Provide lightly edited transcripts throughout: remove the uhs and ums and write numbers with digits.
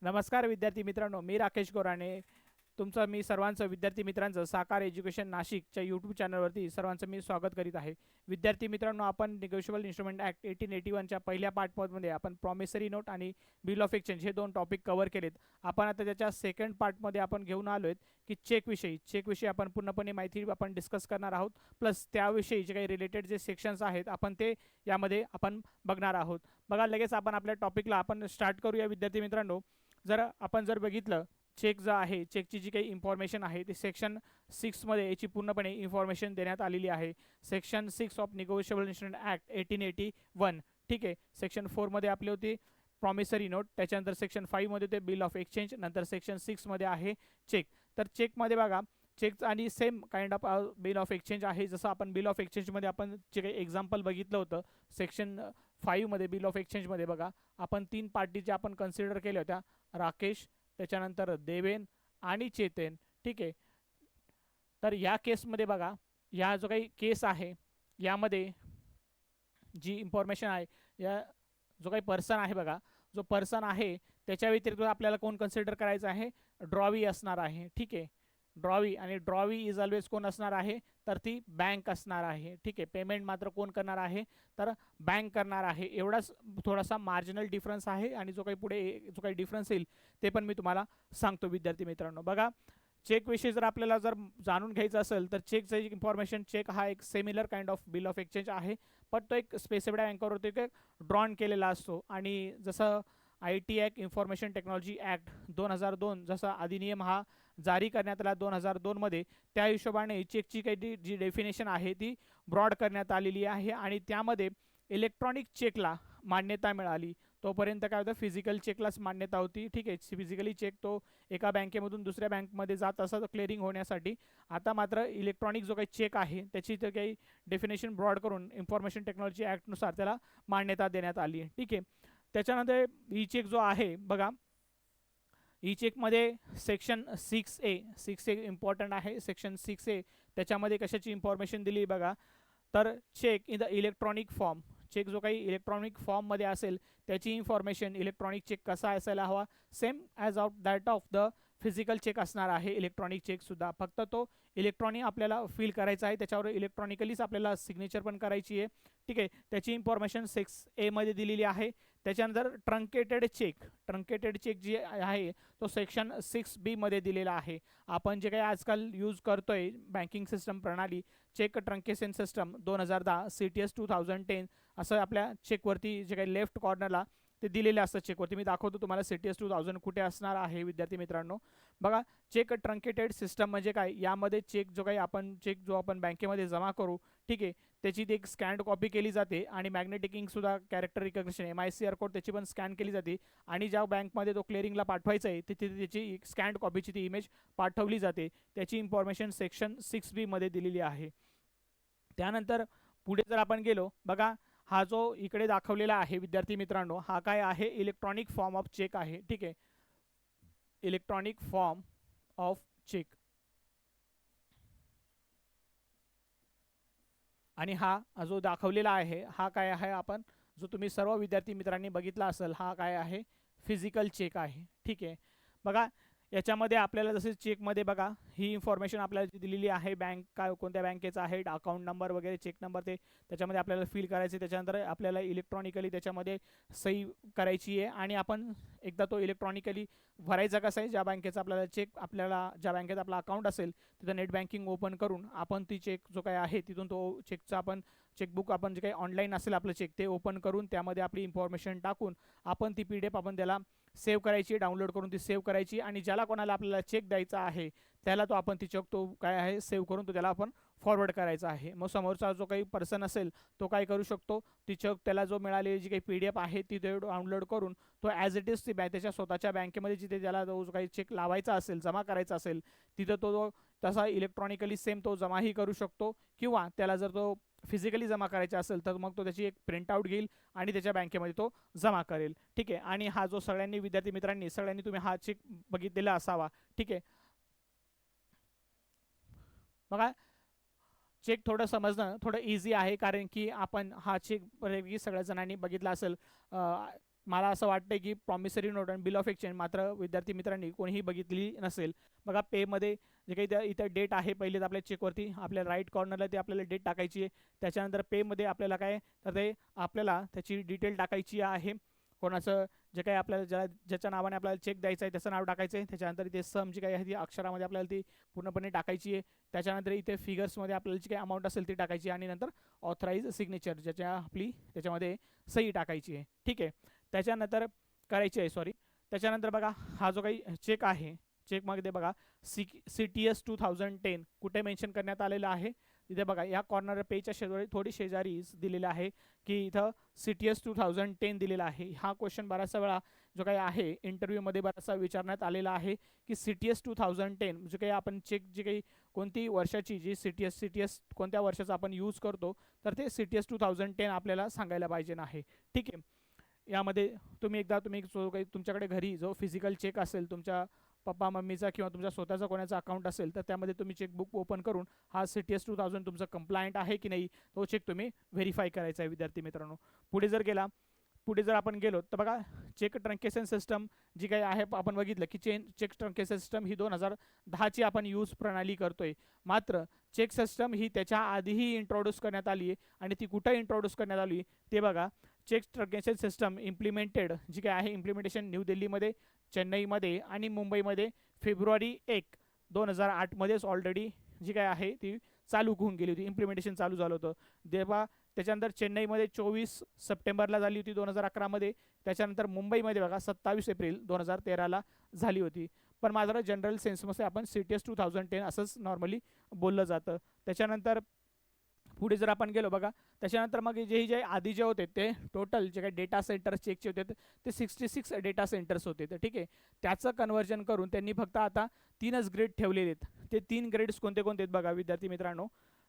नमस्कार विद्यार्थी मित्रांनो, मी राकेश गोराणे. तुमचं मी सर्वांचं विद्यार्थी मित्रांचं साकार एज्युकेशन नाशिकच्या यूट्यूब चॅनलवरती सर्वांचं मी स्वागत करीत आहे. विद्यार्थी मित्रांनो, आपण निगोशिएबल इन्स्ट्रुमेंट ॲक्ट 1881च्या पहिल्या पार्टमध्ये आपण प्रॉमिसरी नोट आणि बिल ऑफ एक्सचेंज हे दोन टॉपिक कव्हर केलेत. आपण आता त्याच्या सेकंड पार्टमध्ये आपण घेऊन आलो आहेत की चेकविषयी आपण पूर्णपणे माहिती आपण डिस्कस करणार आहोत. प्लस त्याविषयी जे काही रिलेटेड जे सेक्शन्स आहेत आपण ते यामध्ये आपण बघणार आहोत. बघा, लगेच आपण आपल्या टॉपिकला आपण स्टार्ट करूया विद्यार्थी मित्रांनो. आपण जर बघितलं, चेक जो आहे, चेकची जी काही इन्फॉर्मेशन आहे ती सेक्शन 6मध्ये याची पूर्णपणे इन्फॉर्मेशन देण्यात आलेली आहे. Section 6 of negotiable instrument act 1881. ठीक आहे. सेक्शन 4मध्ये आपली होती प्रॉमिसरी नोट, त्याच्यानंतर सेक्शन 5मध्ये ते बिल ऑफ एक्सचेंज, नंतर सेक्शन 6मध्ये आहे चेक. तर चेकमध्ये बघा, चेक आणि same kind of bill of exchange आहे. जसं आपण बिल ऑफ एक्सचेंजमध्ये आपण जे काही एक्झाम्पल बघितलं होतं सेक्शन 5मध्ये बिल ऑफ एक्सचेंजमध्ये बघा, आपण 3 पार्टीचे आपण कन्सिडर केल्या होत्या, राकेश, त्याच्यानंतर देवेन आणि चेतन. ठीक आहे. तर या केसमध्ये बघा, या जो काही केस आहे यामध्ये जी इन्फॉर्मेशन आहे, या जो काही पर्सन आहे बघा, जो पर्सन आहे त्याच्या व्यतिरिक्त आपल्याला कोण कन्सिडर करायचं आहे, ड्रॉवी असणार आहे. ठीक आहे. ड्रॉवी, आणि ड्रॉवी इज ऑलवेज कोण असणार आहे, तर ती बँक असणार आहे. ठीक आहे. पेमेंट मात्र कोण करणार आहे, तर बँक करणार आहे. एवढाच थोडासा मार्जिनल डिफरन्स आहे, आणि जो काही पुढे जो काही डिफरन्स येईल ते पण मी तुम्हाला सांगतो विद्यार्थी मित्रांनो. बघा, चेकविषयी जर आपल्याला जर जाणून घ्यायचं असेल तर चेकचं इन्फॉर्मेशन, चेक हा एक similar kind of bill of exchange आहे, पण तो एक स्पेसिफिड बँकावरती एक ड्रॉन केलेला असतो. आणि जसं IT act, information technology act 2002 जसा अधिनियम हा जारी करण्यात आला 2002मध्ये, त्या हिशोबाने चेकची काही जी डेफिनेशन आहे ती ब्रॉड करण्यात आलेली आहे. आणि त्यामध्ये इलेक्ट्रॉनिक चेकला मान्यता मिळाली. तोपर्यंत काय होतं, फिजिकल चेकलाच मान्यता होती. ठीक आहे. फिजिकली चेक तो एका बँकेमधून दुसऱ्या बँकमध्ये जात असा क्लिअरिंग होण्यासाठी. आता मात्र इलेक्ट्रॉनिक जो काही चेक आहे त्याची तर काही डेफिनेशन ब्रॉड करून इन्फॉर्मेशन टेक्नॉलॉजी ॲक्टनुसार त्याला मान्यता देण्यात आली. ठीक आहे. त्याच्यानंतर ई चेक जो आहे बघा, ई चेकमध्ये सेक्शन 6A इम्पॉर्टंट आहे. सेक्शन 6A त्याच्यामध्ये कशाची इन्फॉर्मेशन दिली बघा, तर cheque in the electronic form, cheque जो काही इलेक्ट्रॉनिक फॉर्ममध्ये असेल त्याची इन्फॉर्मेशन, इलेक्ट्रॉनिक चेक कसा असायला हवा, same as of that of the physical cheque असणार आहे. इलेक्ट्रॉनिक चेकसुद्धा फक्त तो इलेक्ट्रॉनिक आपल्याला फिल करायचा आहे, त्याच्यावर इलेक्ट्रॉनिकलीच आपल्याला सिग्नेचर पण करायची आहे. ठीक आहे. त्याची इन्फॉर्मेशन 6A दिलेली आहे. त्याच्यानंतर ट्रंकेटेड चेक जी आहे तो सेक्शन 6B दिलेला आहे. आपण जे काही आजकाल यूज करतोय बँकिंग सिस्टम प्रणाली, चेक ट्रंकेशन सिस्टम 2010 CTS 2010 असं आपल्या चेकवरती जे काही लेफ्ट कॉर्नरला ते दिलेले असतं चेकवरती. मी दाखवतो तुम्हाला CTS 2000 कुठे असणार आहे विद्यार्थी मित्रांनो. बघा, चेक ट्रंकेटेड सिस्टम म्हणजे काय, यामध्ये चेक जो आपण बँकेमध्ये जमा करू, ठीक आहे, त्याची ती एक स्कॅन्ड कॉपी केली जाते, आणि मॅग्नेटिक इंकसुद्धा, कॅरेक्टर रिकग्निशन MICR कोड त्याची पण स्कॅन केली जाते, आणि ज्या बँकमध्ये तो क्लिअरिंगला पाठवायचा आहे तिथे त्याची स्कॅन्ड कॉपीची ती इमेज पाठवली जाते. त्याची इन्फॉर्मेशन सेक्शन 6B दिलेली आहे. त्यानंतर पुढे जर आपण गेलो, बघा, हा जो इकडे दाखवलेला आहे विद्यार्थी मित्रांनो, हा काय आहे, इलेक्ट्रॉनिक फॉर्म ऑफ चेक आहे. ठीक आहे. इलेक्ट्रॉनिक फॉर्म ऑफ चेक, आणि हा जो दाखवलेला आहे हा काय आहे, आपण जो तुम्ही सर्व विद्यार्थी मित्रांनी बघितला असेल, हा काय आहे, फिजिकल चेक आहे. ठीक आहे. बघा, याच्यामध्ये आपल्याला जसे चेकमध्ये बघा ही इन्फॉर्मेशन आपल्याला जी दिलेली आहे, बँक काय कोणत्या बँकेचा आहे, अकाउंट नंबर वगैरे, चेक नंबर, ते त्याच्यामध्ये आपल्याला फिल करायचे. त्याच्यानंतर आपल्याला इलेक्ट्रॉनिकली त्याच्यामध्ये सही करायची आहे, आणि आपण एकदा तो इलेक्ट्रॉनिकली भरायचा कसा आहे, ज्या बँकेचा आपल्याला चेक, आपल्याला ज्या बँकेत आपला अकाउंट असेल तिथं नेट बँकिंग ओपन करून आपण ती चेक जो काय आहे तिथून तो चेकचा आपण चेकबुक, आपण जे काही ऑनलाईन असेल आपलं चेक, ते ओपन करून त्यामध्ये आपली इन्फॉर्मेशन टाकून आपण ती PDF आपण त्याला सेव्ह करायची, डाउनलोड करून ती सेव्ह करायची, आणि ज्याला कोणाला आपल्याला चेक द्यायचा आहे त्याला तो आपण ती चेक तो काय आहे सेव्ह करून तो त्याला आपण फॉरवर्ड करायचा आहे. मग समोरचा जो काही पर्सन असेल तो काय करू शकतो, ती चेक त्याला जो मिळालेली जी काही PDF आहे ती डाउनलोड करून तो ॲज इट इज ती त्याच्या स्वतःच्या बँकेमध्ये जिथे त्याला जो काही चेक लावायचा असेल, जमा करायचा असेल, तिथं तो तसा इलेक्ट्रॉनिकली सेम तो जमाही करू शकतो, किंवा त्याला जर तो फिजिकली जमा करायचा असेल तर मग तो त्याची एक प्रिंटआउट घेईल आणि त्याच्या बँकेमध्ये तो जमा करेल. ठीक आहे. आणि हा जो सगळ्यांनी विद्यार्थी मित्रांनी सगळ्यांनी तुम्ही हा चेक बघितलेला असावा. ठीक आहे. बघा, चेक थोडं समजणं थोडं इझी आहे, कारण की आपण हा चेक बऱ्यापैकी सगळ्या जणांनी बघितला असेल. मला असं वाटतं की प्रॉमिसरी नोट आणि बिल ऑफ एक्सचेंज मात्र विद्यार्थी मित्रांनी कोणीही बघितली नसेल. बघा पेमध्ये जे काही इथं डेट आहे पहिलेच आपल्या चेकवरती आपल्या राईट कॉर्नरला ते आपल्याला डेट टाकायची आहे. त्याच्यानंतर पेमध्ये आपल्याला काय तर ते आपल्याला त्याची डिटेल टाकायची आहे. कोणाचं जे काही आपल्याला ज्याच्या नावाने आपल्याला चेक द्यायचं आहे त्याचं नाव टाकायचं आहे. त्याच्यानंतर इथे सम जी काही आहे ती अक्षरामध्ये आपल्याला ती पूर्णपणे टाकायची आहे. त्याच्यानंतर इथे फिगर्समध्ये आपल्याला जी काही अमाऊंट असेल ती टाकायची आणि नंतर ऑथराईज सिग्नेचर ज्याच्या आपली त्याच्यामध्ये सही टाकायची आहे. ठीक आहे. त्याच्यानंतर करायची आहे त्याच्यानंतर बघा हा जो काही चेक आहे चेकमध्ये बघा CTS 2010 कुठे मेन्शन करण्यात आलेलं आहे. इथे बघा या कॉर्नर पेजच्या शेजारी दिलेलं आहे की इथं CTS 2010 दिलेला आहे. हा क्वेश्चन बराचसा वेळा जो काही आहे इंटरव्ह्यूमध्ये बराचसा विचारण्यात आलेला आहे की CTS 2010 जे काही आपण चेक जी काही कोणती वर्षाची जी CTS कोणत्या वर्षाचा आपण यूज करतो तर ते CTS 2010 आपल्याला सांगायला पाहिजे आहे. ठीक आहे. यामध्ये तुम्ही जो काही तुमच्याकडे घरी जो फिजिकल चेक असेल तुमच्या पप्पा मम्मीचा किंवा तुमच्या स्वतःचा कोणाचा अकाउंट असेल तर त्यामध्ये तुम्ही चेकबुक ओपन करून हा CTS 2000 तुमचं कंप्लायंट आहे की नाही तो चेक तुम्ही व्हेरीफाय करायचा आहे विद्यार्थी मित्रांनो. पुढे जर आपण गेलो तर बघा चेक ट्रंकेशन सिस्टम जी काही आहे आपण बघितलं की चेक ट्रंकेशन सिस्टम ही 2010ची आपण यूज प्रणाली करतोय. मात्र चेक सिस्टम ही त्याच्या आधीही इंट्रोड्यूस करण्यात आली आहे आणि ती कुठं इंट्रोड्यूस करण्यात आली ते बघा. चेक ट्रंकेशन सिस्टम इम्प्लिमेंटेड जी काय आहे इम्प्लिमेंटेशन न्यू दिल्लीमध्ये, चेन्नईमध्ये आणि मुंबईमध्ये फेब्रुवारी 1, 2008 मध्येच ऑलरेडी जी काय आहे ती चालू होऊन गेली होती. इम्प्लिमेंटेशन चालू झालं होतं तेव्हा. त्याच्यानंतर चेन्नईमध्ये 24 सप्टेंबरला झाली होती 2011 मध्ये. त्याच्यानंतर मुंबईमध्ये बघा 27 एप्रिल 2013ला झाली होती. पण मात्र जनरल सेन्समध्ये आपण CTS 2010 असंच नॉर्मली बोललं जातं. त्याच्यानंतर पुढे जर आपण गेलो बघा त्याच्यानंतर मग जे आधी जे होते ते टोटल जे काही डेटा सेंटर्स चेकचे होते ते 66 डेटा सेंटर्स होते. तर ठीक आहे. त्याचं कन्वर्जन करून त्यांनी फक्त आता 3च ग्रेड ठेवलेले आहेत. ते 3 ग्रेड्स कोणते कोणते आहेत बघा विद्यार्थी मित्रांनो.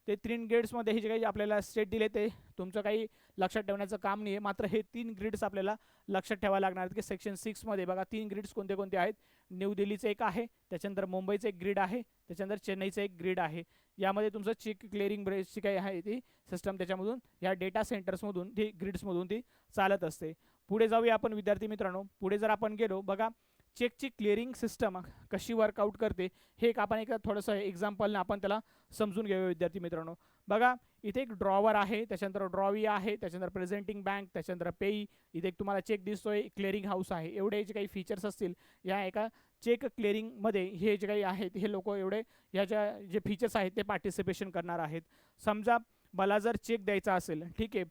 ते 3 ग्रेड्समध्ये हे जे काही आपल्याला स्टेट दिले ते तुमचं काही लक्षात ठेवण्याचं काम नाही आहे. मात्र हे 3 ग्रेड्स आपल्याला लक्षात ठेवायला लागणार आहेत की सेक्शन 6 मध्ये बघा 3 ग्रेड्स कोणते कोणते आहेत. न्यू दिल्लीचं एक आहे, त्याच्यानंतर मुंबईचं एक ग्रीड आहे, त्याच्यानंतर चेन्नईचं एक ग्रीड आहे. यामध्ये तुमचं चेक क्लिअरिंग ब्रेसची काही आहे ती सिस्टम त्याच्यामधून या डेटा सेंटर्समधून ती ग्रिड्समधून ती चालत असते. पुढे जाऊया आपण विद्यार्थी मित्रांनो. पुढे जर आपण गेलो बघा चेकची क्लिअरिंग सिस्टम कशी वर्कआउट करते हे एक आपण थोडंसं एक्झाम्पलने आपण त्याला समजून घेऊया विद्यार्थी मित्रांनो. बघा इथे एक ड्रॉवर आहे, त्याच्यानंतर ड्रॉवी आहे, त्याच्यानंतर प्रेझेंटिंग बँक, त्याच्यानंतर पेई, इथे एक तुम्हाला चेक दिसतोय, क्लिअरिंग हाऊस आहे. एवढे जे काही फीचर्स असतील या एका चेक क्लिअरिंगमध्ये हे जे काही आहेत हे लोक एवढे याच्या जे फीचर्स आहेत ते पार्टिसिपेशन करणार आहेत. समजा मला जर चेक द्यायचा असेल, ठीक आहे,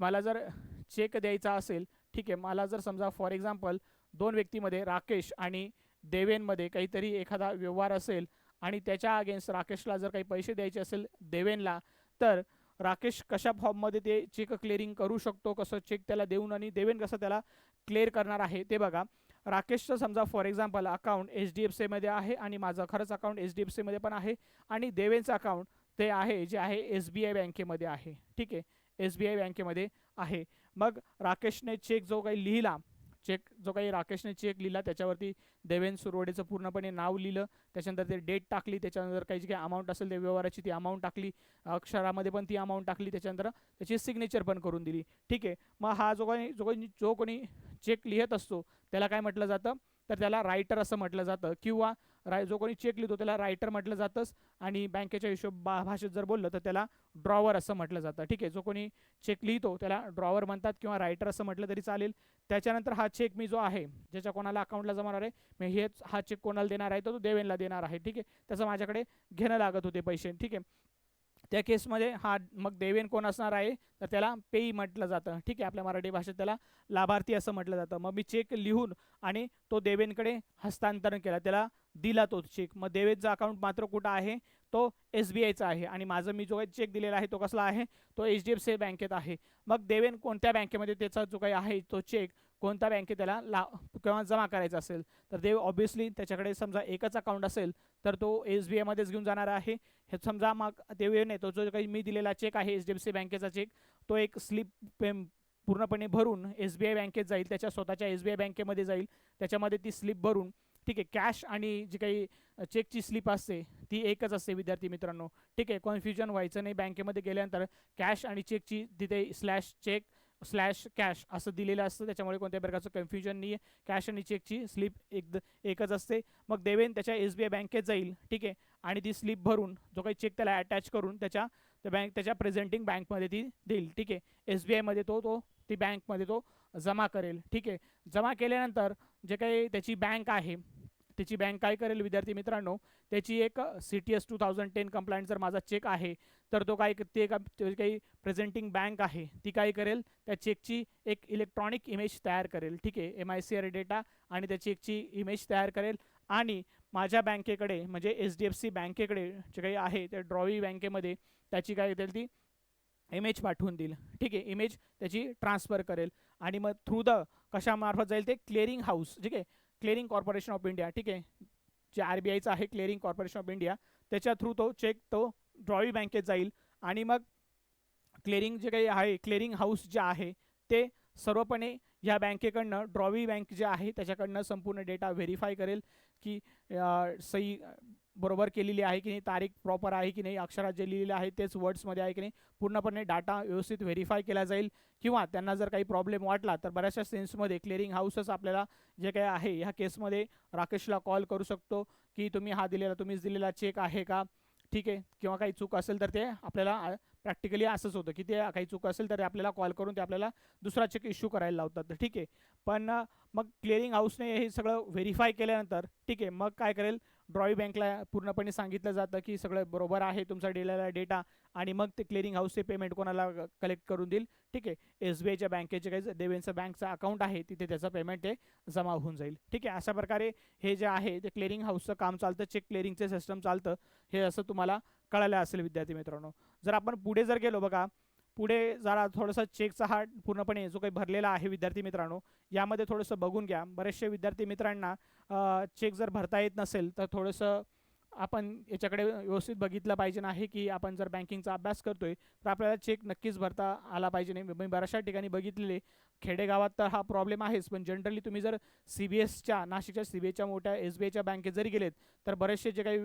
मला जर चेक द्यायचा असेल, ठीक आहे, मला जर समजा फॉर एक्झाम्पल 2 व्यक्तीमध्ये राकेश आणि देवेनमध्ये काहीतरी एखादा व्यवहार असेल आणि त्याच्या अगेन्स्ट राकेशला जर काही पैसे द्यायचे असेल देवेनला, तर राकेश कशा फॉर्ममध्ये ते चेक क्लिअरिंग करू शकतो, कसं चेक त्याला देऊन आणि देवेन कसं त्याला क्लिअर करणार आहे ते बघा. राकेशचं समजा फॉर एक्झाम्पल अकाउंट HDFC मध्ये आहे आणि माझं खरंच अकाउंट HDFC मध्ये पण आहे आणि देवेनचं अकाउंट ते आहे जे आहे SBI बँकेमध्ये आहे. ठीक आहे, SBI बँकेमध्ये आहे. मग राकेशने चेक जो काही राकेशने चेक लिहिला त्याच्यावरती देवेन सुरवडेचं पूर्णपणे नाव लिहिलं, त्याच्यानंतर ते डेट टाकली, त्याच्यानंतर काही जी काही अमाऊंट असेल त्या व्यवहाराची ती अमाऊंट टाकली, अक्षरामध्ये पण ती अमाऊंट टाकली, त्याच्यानंतर त्याची सिग्नेचर पण करून दिली. ठीक आहे. मग हा जो कोणी चेक लिहित असतो त्याला काय म्हटलं जातं तर त्याला रायटर असं म्हटलं जातं, किंवा जो कोणी चेक लिहितो त्याला रायटर म्हटलं जातंच आणि बँकेच्या हिशोब भाषेत जर बोललं तर त्याला ड्रॉवर असं म्हटलं जातं. ठीक आहे, जो कोणी चेक लिहितो त्याला ड्रॉवर म्हणतात किंवा रायटर असं म्हटलं तरी चालेल. त्याच्यानंतर हा चेक मी जो आहे ज्याच्या कोणाला अकाउंटला जमणार आहे मी हा चेक कोणाला देणार आहे तर तो देवेनला देणार आहे. ठीक आहे, त्याचं माझ्याकडे घेणं लागत होते पैसे. ठीक आहे, त्या केसमध्ये हा मग देवेन कोण असणार आहे तर त्याला पेई म्हटलं जातं. ठीक आहे, आपल्या मराठी भाषेत त्याला लाभार्थी असं म्हटलं जातं. मग मी चेक लिहून आणि तो देवेनकडे हस्तांतरण केला, त्याला दिला तो चेक. मग देवेनचा अकाउंट मात्र कुठं आहे तो SBIचा आहे आणि माझं मी जो काही चेक दिलेला आहे तो कसला आहे तो HDFC बँकेत आहे. मग देवेन कोणत्या बँकेमध्ये त्याचा जो काही आहे तो चेक कोणत्या बँकेत त्याला किंवा जमा करायचा असेल तर देव ऑब्व्हियसली त्याच्याकडे समजा एकच अकाउंट असेल तर तो SBI मध्येच घेऊन जाणार आहे. हे समजा मग देवेने तो जो काही मी दिलेला चेक आहे HDFC बँकेचा चेक तो एक स्लिप पूर्णपणे भरून SBI बँकेत जाईल, त्याच्या स्वतःच्या SBI बँकेमध्ये जाईल, त्याच्यामध्ये ती स्लिप भरून. ठीक आहे, कॅश आणि जी काही चेकची स्लिप असते ती एकच असते विद्यार्थी मित्रांनो. ठीक आहे, कन्फ्युजन व्हायचं नाही. बँकेमध्ये गेल्यानंतर कॅश आणि चेकची तिथे /चेक स्लॅश कॅश असं दिलेलं असतं, त्याच्यामुळे कोणत्याही प्रकारचं कन्फ्युजन नाही आहे. कॅश आणि चेकची स्लिप एकच असते. मग देवेन त्याच्या SBI बँकेत जाईल, ठीक आहे, आणि ती स्लिप भरून जो काही चेक त्याला अटॅच करून त्याच्या प्रेझेंटिंग बँकमध्ये ती देईल, ठीक आहे. SBI मध्ये तो ती बँकमध्ये तो जमा करेल, ठीक आहे. जमा केल्यानंतर जे काही त्याची बँक आहे, त्याची बँक काय करेल विद्यार्थी मित्रांनो, त्याची एक CTS 2010 कंप्लायंट जर माझा चेक आहे तर तो काय ते काही प्रेझेंटिंग बँक आहे ती काय करेल, त्या चेकची एक इलेक्ट्रॉनिक इमेज तयार करेल, ठीक आहे. MICR डेटा आणि त्या चेकची इमेज तयार करेल आणि माझ्या बँकेकडे म्हणजे HDFC बँकेकडे जे काही आहे त्या ड्रॉवी बँकेमध्ये त्याची काय करेल, ती इमेज पाठवून देईल, ठीक आहे. इमेज त्याची ट्रान्सफर करेल आणि मग थ्रू द कशामार्फत जाईल, ते क्लिअरिंग हाऊस, ठीक आहे, क्लिअरिंग कॉर्पोरेशन ऑफ इंडिया, ठीक आहे, जे RBIचं आहे क्लिअरिंग कॉर्पोरेशन ऑफ इंडिया, त्याच्या थ्रू तो चेक तो ड्रॉवी बँकेत जाईल आणि मग क्लिअरिंग जे काही आहे क्लिअरिंग हाऊस जे आहे ते सर्वपणे या बँकेकडनं ड्रॉवी बँक जे आहे त्याच्याकडनं संपूर्ण डेटा व्हेरीफाय करेल की सही बरोबर केलेली आहे की नाही, तारीख प्रॉपर आहे की नाही, अक्षरात जे लिहिलेले आहे तेच वर्ड्समध्ये आहे की नाही, पूर्णपणे डाटा व्यवस्थित व्हेरीफाय केला जाईल. किंवा त्यांना जर काही प्रॉब्लेम वाटला तर बऱ्याचशा सेन्समध्ये क्लिअरिंग हाऊसच आपल्याला जे काही आहे ह्या केसमध्ये राकेशला कॉल करू शकतो की तुम्हीच दिलेला चेक आहे का, ठीक आहे. किंवा काही चूक असेल तर ते आपल्याला प्रॅक्टिकली असंच होतं की ते काही चूक असेल तर आपल्याला कॉल करून ते आपल्याला दुसरा चेक इश्यू करायला लावतात, ठीक आहे. पण मग क्लिअरिंग हाऊसने हे सगळं व्हेरीफाय केल्यानंतर, ठीक आहे, मग काय करेल, ड्रॉवी बँकला पूर्णपणे सांगितलं जातं की सगळं बरोबर आहे तुमचा दिलेला डेटा, आणि मग ते क्लिअरिंग हाऊसचे पेमेंट कोणाला कलेक्ट करून देईल, ठीक आहे. SBIच्या बँकेचे काही देवेंचं बँकचा अकाउंट आहे तिथे त्याचं पेमेंट ते जमा होऊन जाईल, ठीक आहे. अशा प्रकारे हे जे आहे ते क्लिअरिंग हाऊसचं काम चालतं, चेक क्लिअरिंगचं सिस्टम चालतं, हे असं तुम्हाला कळालं असेल विद्यार्थी मित्रांनो. जर आपण पुढे जर गेलो बघा, पुढे जरा थोडंसं चेकचा हा पूर्णपणे जो काही भरलेला आहे विद्यार्थी मित्रांनो, यामध्ये थोडंसं बघून घ्या. बरेचसे विद्यार्थी मित्रांना चेक जर भरता येत नसेल तर थोडंसं आपण याच्याकडे व्यवस्थित बघितलं पाहिजे नाही की आपण जर बँकिंगचा अभ्यास करतोय तर आपल्याला चेक नक्कीच भरता आला पाहिजे. नाही मी बऱ्याचशा ठिकाणी बघितलेले, खेडेगावात तर हा प्रॉब्लेम आहेच, पण जनरली तुम्ही जर CBSच्या नाशिकच्या CBSच्या मोठ्या SBIच्या बँकेत जरी गेलेत तर बरेचसे जे काही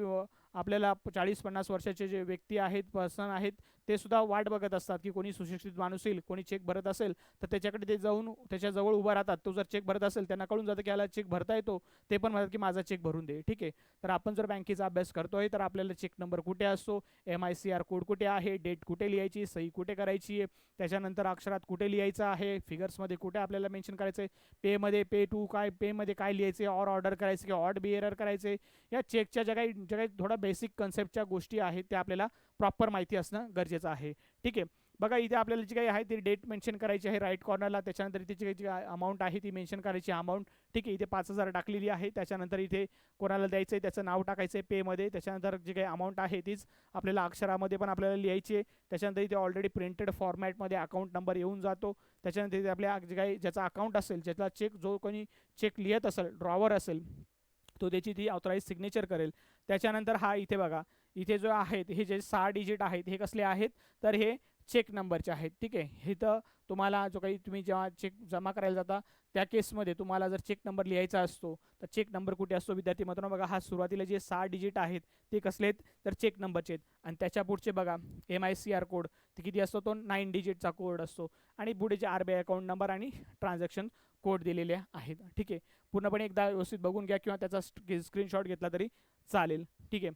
आपल्याला 40-50 वर्षाचे जे व्यक्ती आहेत, पर्सन आहेत, ते सुद्धा वाट बघत असतात की कोणी सुशिक्षित माणूस येईल, कोणी चेक भरत असेल तर त्याच्याकडे ते जाऊन त्याच्याजवळ उभा राहतात. तो जर चेक भरत असेल त्यांना कळून जातं की याला चेक भरता येतो, ते पण म्हणतात की माझा चेक भरून दे, ठीक आहे. तर आपण जर बँकेचा अभ्यास करतोय तर आपल्याला चेक नंबर कुठे असतो, MICR कोड कुठे आहे, डेट कुठे लिहायची, सही कुठे करायची आहे, त्याच्यानंतर अक्षरात कुठे लिहायचं आहे, फिगर्समध्ये कुठे आपल्याला मेन्शन करायचं आहे, पेमध्ये पे टू काय, पेमध्ये काय लिहायचे, ऑर्डर करायचे की ऑड बिहेअर करायचे, या चेकच्या ज्या काही थोडा बेसिक कन्सेप्टच्या गोष्टी आहेत त्या आपल्याला प्रॉपर माहिती असणं गरजेचं आहे, ठीक आहे. बघा इथे आपल्याला जी काही आहे ती डेट मेन्शन करायची आहे राईट कॉर्नरला, त्याच्यानंतर तिची जी अमाऊंट आहे ती मेन्शन करायची अमाऊंट, ठीक आहे. इथे 5,000 टाकलेली आहे, त्याच्यानंतर इथे कोणाला द्यायचं आहे त्याचं नाव टाकायचं आहे पेमध्ये, त्याच्यानंतर जी काही अमाऊंट आहे तीच आपल्याला अक्षरामध्ये पण आपल्याला लिहायची आहे, त्याच्यानंतर इथे ऑलरेडी प्रिंटेड फॉर्मॅटमध्ये अकाउंट नंबर येऊन जातो, त्याच्यानंतर इथे आपल्या जे काही ज्याचा अकाउंट असेल, ज्याचा चेक जो कोणी चेक लिहित असेल, ड्रॉवर असेल, तो त्याची ती ऑथराईज सिग्नेचर करेल. त्याच्यानंतर हा इथे बघा, इथे जो आहेत हे जे 6 डिजिट आहेत हे कसले आहेत तर हे चेक नंबरचे आहेत, ठीक आहे. हे तर तुम्हाला जो काही तुम्ही जेव्हा चेक जमा करायला जाता त्या केसमध्ये तुम्हाला जर चेक नंबर लिहायचा असतो तर चेक नंबर कुठे असतो विद्यार्थी मित्रांनो, बघा हा सुरुवातीला जे 6 डिजिट आहेत ते कसले आहेत तर चेक नंबरचे आहेत, आणि त्याच्या पुढचे बघा MICR कोड ते किती असतो, तो 9 डिजिटचा कोड असतो, आणि पुढे जे RBI अकाउंट नंबर आणि ट्रान्झॅक्शन कोड दिलेले आहेत, ठीक आहे. पूर्णपणे एकदा व्यवस्थित बघून घ्या किंवा त्याचा स्क्रीनशॉट घेतला तरी चालेल, ठीक आहे.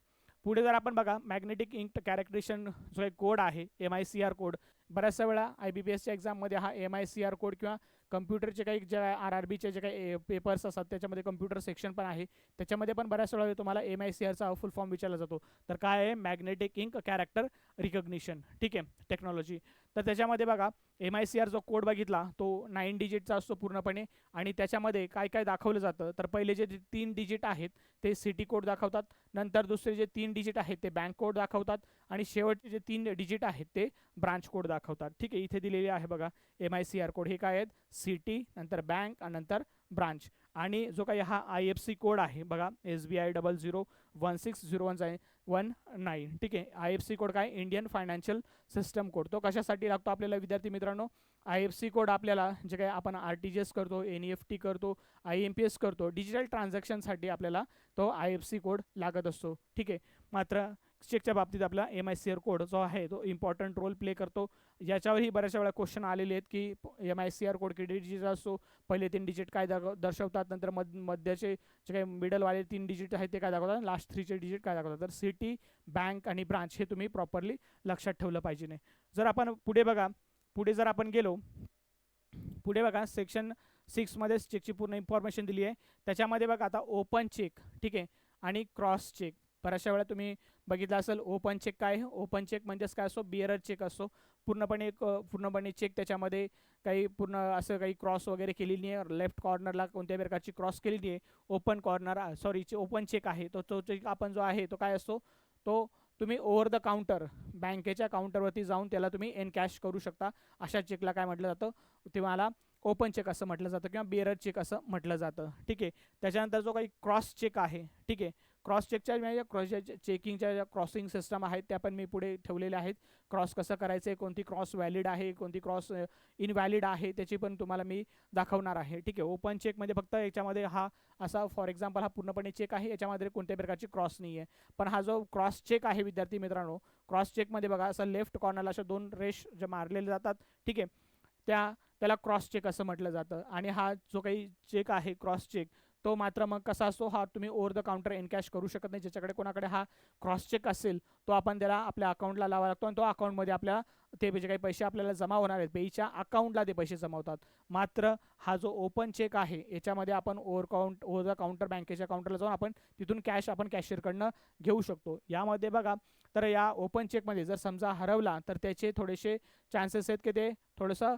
पुढे जर आपण बघा मॅग्नेटिक इंक कॅरेक्टरेशन जो एक कोड आहे MICR कोड, बऱ्याचशा वेळा IBPSच्या एक्झाममध्ये हा MICR कोड किंवा कम्प्युटरचे काही जे RRBचे जे काही पेपर्स असतात त्याच्यामध्ये कम्प्युटर सेक्शन पण आहे, त्याच्यामध्ये पण बऱ्याच वेळा तुम्हाला MICRचा फुल फॉर्म विचारला जातो. तर काय आहे, मॅग्नेटिक इंक कॅरेक्टर रिकग्निशन, ठीक आहे, टेक्नॉलॉजी. तर त्याच्यामध्ये बघा MICR जो कोड बघितला तो 9 डिजिटचा असतो पूर्णपणे, आणि त्याच्यामध्ये काय काय दाखवलं जातं तर पहिले जे 3 डिजिट आहेत ते सिटी कोड दाखवतात, नंतर दुसरे जे 3 डिजिट आहेत ते बँक कोड दाखवतात, आणि शेवटचे जे 3 डिजिट आहेत ते ब्रांच कोड दाखवतात, ठीक आहे. इथे दिलेले आहे बघा MICR कोड, हे काय आहेत, सिटी, नंतर बँक आणि नंतर ब्रांच. आणि जो काही हा IFC कोड आहे बघा SBI 00160119, ठीक आहे. IFC कोड काय, इंडियन फायनान्शियल सिस्टम कोड. तो कशासाठी लागतो आपल्याला विद्यार्थी मित्रांनो, IFC कोड आपल्याला जे काही आपण RTGS करतो, NEFT करतो, IMPS करतो, डिजिटल ट्रान्झॅक्शनसाठी आपल्याला तो IFC कोड लागत असतो, ठीक आहे. मात्र चेकच्या बाबतीत आपला MICR कोड जो आहे तो इम्पॉर्टंट रोल प्ले करतो. याच्यावरही बऱ्याचशा वेळा क्वेश्चन आलेले आहेत की MICR कोड किती डिजिट असतो, पहिले 3 डिजिट काय दर्शवतात, नंतर मध्याचे जे काही मिडलवाले 3 डिजिट आहेत ते काय दाखवतात, लास्ट 3चे डिजिट काय दाखवतात. तर सिटी, बँक आणि ब्रांच हे तुम्ही प्रॉपरली लक्षात ठेवलं पाहिजे. नाही जर आपण पुढे बघा, पुढे जर आपण गेलो, पुढे बघा सेक्शन 6 मध्ये चेकची पूर्ण इन्फॉर्मेशन दिली आहे. त्याच्यामध्ये बघा आता ओपन चेक, ठीक आहे, आणि क्रॉस चेक. बऱ्याचशा वेळा तुम्ही बघितलं असेल ओपन चेक काय आहे. ओपन चेक म्हणजेच काय असतो, बिअरर चेक असतो, पूर्णपणे चेक, त्याच्यामध्ये काही पूर्ण असं काही क्रॉस वगैरे केलेली आहे, लेफ्ट कॉर्नरला कोणत्या प्रकारची क्रॉस केलेली आहे. ओपन चेक आहे तो चेक आपण जो आहे तो काय असतो, तो तुम्ही ओव्हर द काउंटर बँकेच्या काउंटरवरती जाऊन त्याला तुम्ही एनकॅश करू शकता. अशा चेकला काय म्हटलं जातं, तुम्हाला ओपन चेक असं म्हटलं जातं किंवा बिअरर चेक असं म्हटलं जातं. ठीक आहे. त्याच्यानंतर जो काही क्रॉस चेक आहे, ठीक आहे, क्रॉस चेकच्या चेकिंगच्या ज्या क्रॉसिंग सिस्टम आहेत त्या पण मी पुढे ठेवलेल्या आहेत. क्रॉस कसं करायचं आहे, कोणती क्रॉस व्हॅलिड आहे, कोणती क्रॉस इनव्हॅलिड आहे, त्याची पण तुम्हाला मी दाखवणार आहे. ठीक आहे. ओपन चेकमध्ये फक्त याच्यामध्ये हा असा फॉर एक्झाम्पल हा पूर्णपणे चेक आहे, याच्यामध्ये कोणत्या प्रकारची क्रॉस नाही आहे. पण हा जो क्रॉस चेक आहे विद्यार्थी मित्रांनो, क्रॉस चेकमध्ये बघा असं लेफ्ट कॉर्नरला अशा 2 रेष जे मारलेले जातात, ठीक आहे, त्याला क्रॉस चेक असं म्हटलं जातं. आणि हा जो काही चेक आहे क्रॉस चेक, तो मात्र मग कसा असतो, हा तुम्ही ओव्हर द काउंटर एनकॅश करू शकत नाही. ज्याच्याकडे कोणाकडे हा क्रॉस चेक असेल तो आपण त्याला आपल्या अकाउंटला लावा लागतो आणि तो अकाउंटमध्ये आपल्या ते जे काही पैसे आपल्याला जमा होणार आहेत पेईच्या अकाउंटला ते पैसे जमा होतात. मात्र हा जो ओपन चेक आहे याच्यामध्ये आपण ओव्हर द काउंटर बँकेच्या काउंटरला जाऊन आपण तिथून कॅश आपण कॅशियरकडनं घेऊ शकतो. यामध्ये बघा, तर या ओपन चेकमध्ये जर समजा हरवला तर त्याचे थोडेसे चान्सेस आहेत की ते थोडंसं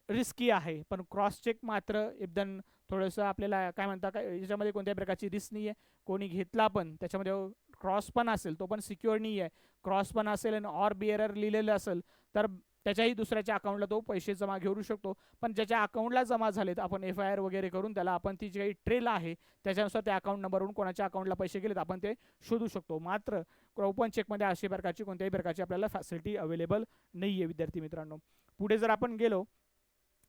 रिस्की आहे. पण क्रॉस चेक मात्र एकदम थोडंसं आपल्याला काय म्हणता, काय याच्यामध्ये कोणत्याही प्रकारची रिस्क नाही आहे. कोणी घेतला पण त्याच्यामध्ये क्रॉस पण असेल तो पण सिक्युअर नाही आहे. क्रॉस पण असेल आणि ऑर बिअरर लिहिलेलं असेल तर त्याच्याही दुसऱ्याच्या अकाउंटला तो पैसे जमा घेऊ शकतो. पण ज्याच्या अकाउंटला जमा झालेत आपण FIR वगैरे करून त्याला आपण ती जी काही ट्रेल आहे त्याच्यानुसार त्या अकाउंट नंबरवरून कोणाच्या अकाउंटला पैसे गेलेत आपण ते शोधू शकतो. मात्र ओपन चेकमध्ये अशा प्रकारची कोणत्याही प्रकारची आपल्याला फॅसिलिटी अवेलेबल नाही आहे विद्यार्थी मित्रांनो. पुढे जर आपण गेलो,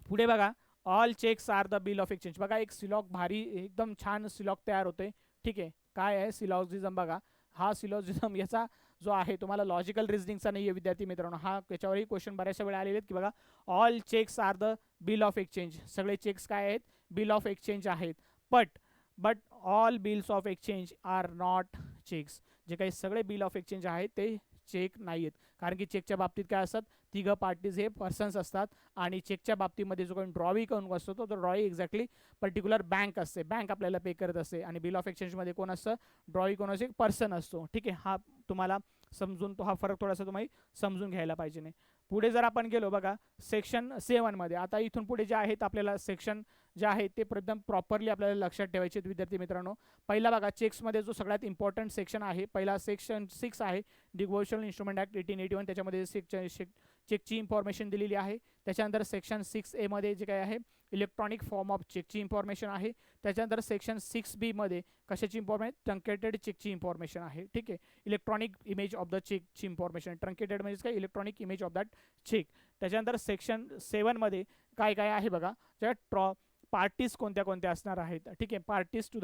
पुढे बघा all cheques are the bill of exchange. बघा एक सिलॉग भारी एकदम छान सिलॉग तयार होते. ठीक आहे. काय आहे सिलॉजिझम, बघा हा सिलॉजिझम याचा जो आहे तुम्हाला लॉजिकल रिझनिंगचा नाही आहे विद्यार्थी मित्रांनो. हा याच्यावरही क्वेश्चन बऱ्याचशा वेळा आलेले आहेत की बघा all cheques are the bill of exchange. सगळे चेक्स काय आहेत, बिल ऑफ एक्सचेंज आहेत. But all bills of exchange are not cheques. जे काही सगळे बिल ऑफ एक्सचेंज आहेत ते चेक नाही आहेत. कारण की चेकच्या बाबतीत काय असतात, तिघं पार्टीज हे पर्सन्स असतात आणि चेकच्या बाबतीमध्ये जो काही ड्रॉवी कोण असतो तो ड्रॉवी एक्झॅक्टली पर्टिक्युलर बँक असते, बँक आपल्याला पे करत असते. आणि बिल ऑफ एक्सचेंजमध्ये कोण असतं, ड्रॉवी कोण असं एक पर्सन असतो. ठीक आहे. हा तुम्हाला समजून हा फरक थोडासा तुम्ही समजून घ्यायला पाहिजे. नाही पुढे जर आपण गेलो बघा सेक्शन 7 मध्ये, आता इथून पुढे जे आहेत आपल्याला सेक्शन जे आहेत ते एकदम प्रॉपरली आपल्याला लक्षात ठेवायचे विद्यार्थी मित्रांनो. पहिला बघा चेक्समध्ये जो सगळ्यात इम्पॉर्टंट सेक्शन आहे, पहिला सेक्शन 6 आहे डिव्होशनल इन्स्ट्रुमेंट ॲक्ट 1881. त्याच्यामध्ये चेकची इन्फॉर्मेशन दिलेली आहे. त्याच्यानंतर सेक्शन 6A मध्ये जे काय आहे इलेक्ट्रॉनिक फॉर्म ऑफ चेकची इन्फॉर्मेशन आहे. त्याच्यानंतर सेक्शन 6B मध्ये कशाची इन्फॉर्मेशन, ट्रंकेटेड चेकची इन्फॉर्मेशन आहे. ठीक आहे. इलेक्ट्रॉनिक इमेज ऑफ द चेकची इन्फॉर्मेशन, ट्रंकेटेड म्हणजे काय, electronic image of that cheque. त्याच्यानंतर सेक्शन 7 मध्ये काय काय आहे बघा, ज्या पार्टीज कोणत्या कोणत्या असणार आहेत. ठीक आहे. पार्टीज टू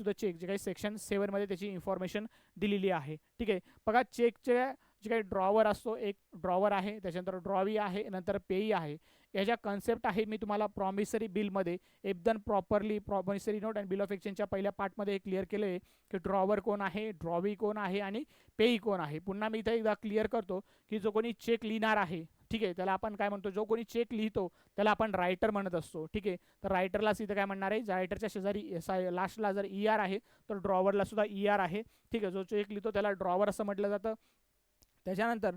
द चेक जे काही सेक्शन 7 मध्ये त्याची इन्फॉर्मेशन दिलेली आहे. ठीक आहे. बघा चेकचे जे काही ड्रॉवर असतो, एक ड्रॉवर आहे, त्याच्यानंतर ड्रॉवी आहे, नंतर पेई आहे. याच्या कन्सेप्ट आहे मी तुम्हाला प्रॉमिसरी बिलमध्ये एकदम properly promissory note and bill of एक्सचेंजच्या पहिल्या पार्टमध्ये क्लिअर केलं आहे की ड्रॉवर कोण आहे, ड्रॉवी कोण आहे आणि पेई कोण आहे. पुन्हा मी इथे एकदा क्लिअर करतो की जो कोणी चेक लिहिणार आहे, ठीक आहे, त्याला आपण काय म्हणतो, जो कोणी चेक लिहितो त्याला आपण रायटर म्हणत असतो. ठीक आहे. तर रायटरलाच इथं काय म्हणणार आहे, रायटरच्या शेजारी लास्टला जर ER आहे तर ड्रॉवरला सुद्धा ER आहे. ठीक आहे. जो चेक लिहितो त्याला ड्रॉवर असं म्हटलं जातं. त्याच्यानंतर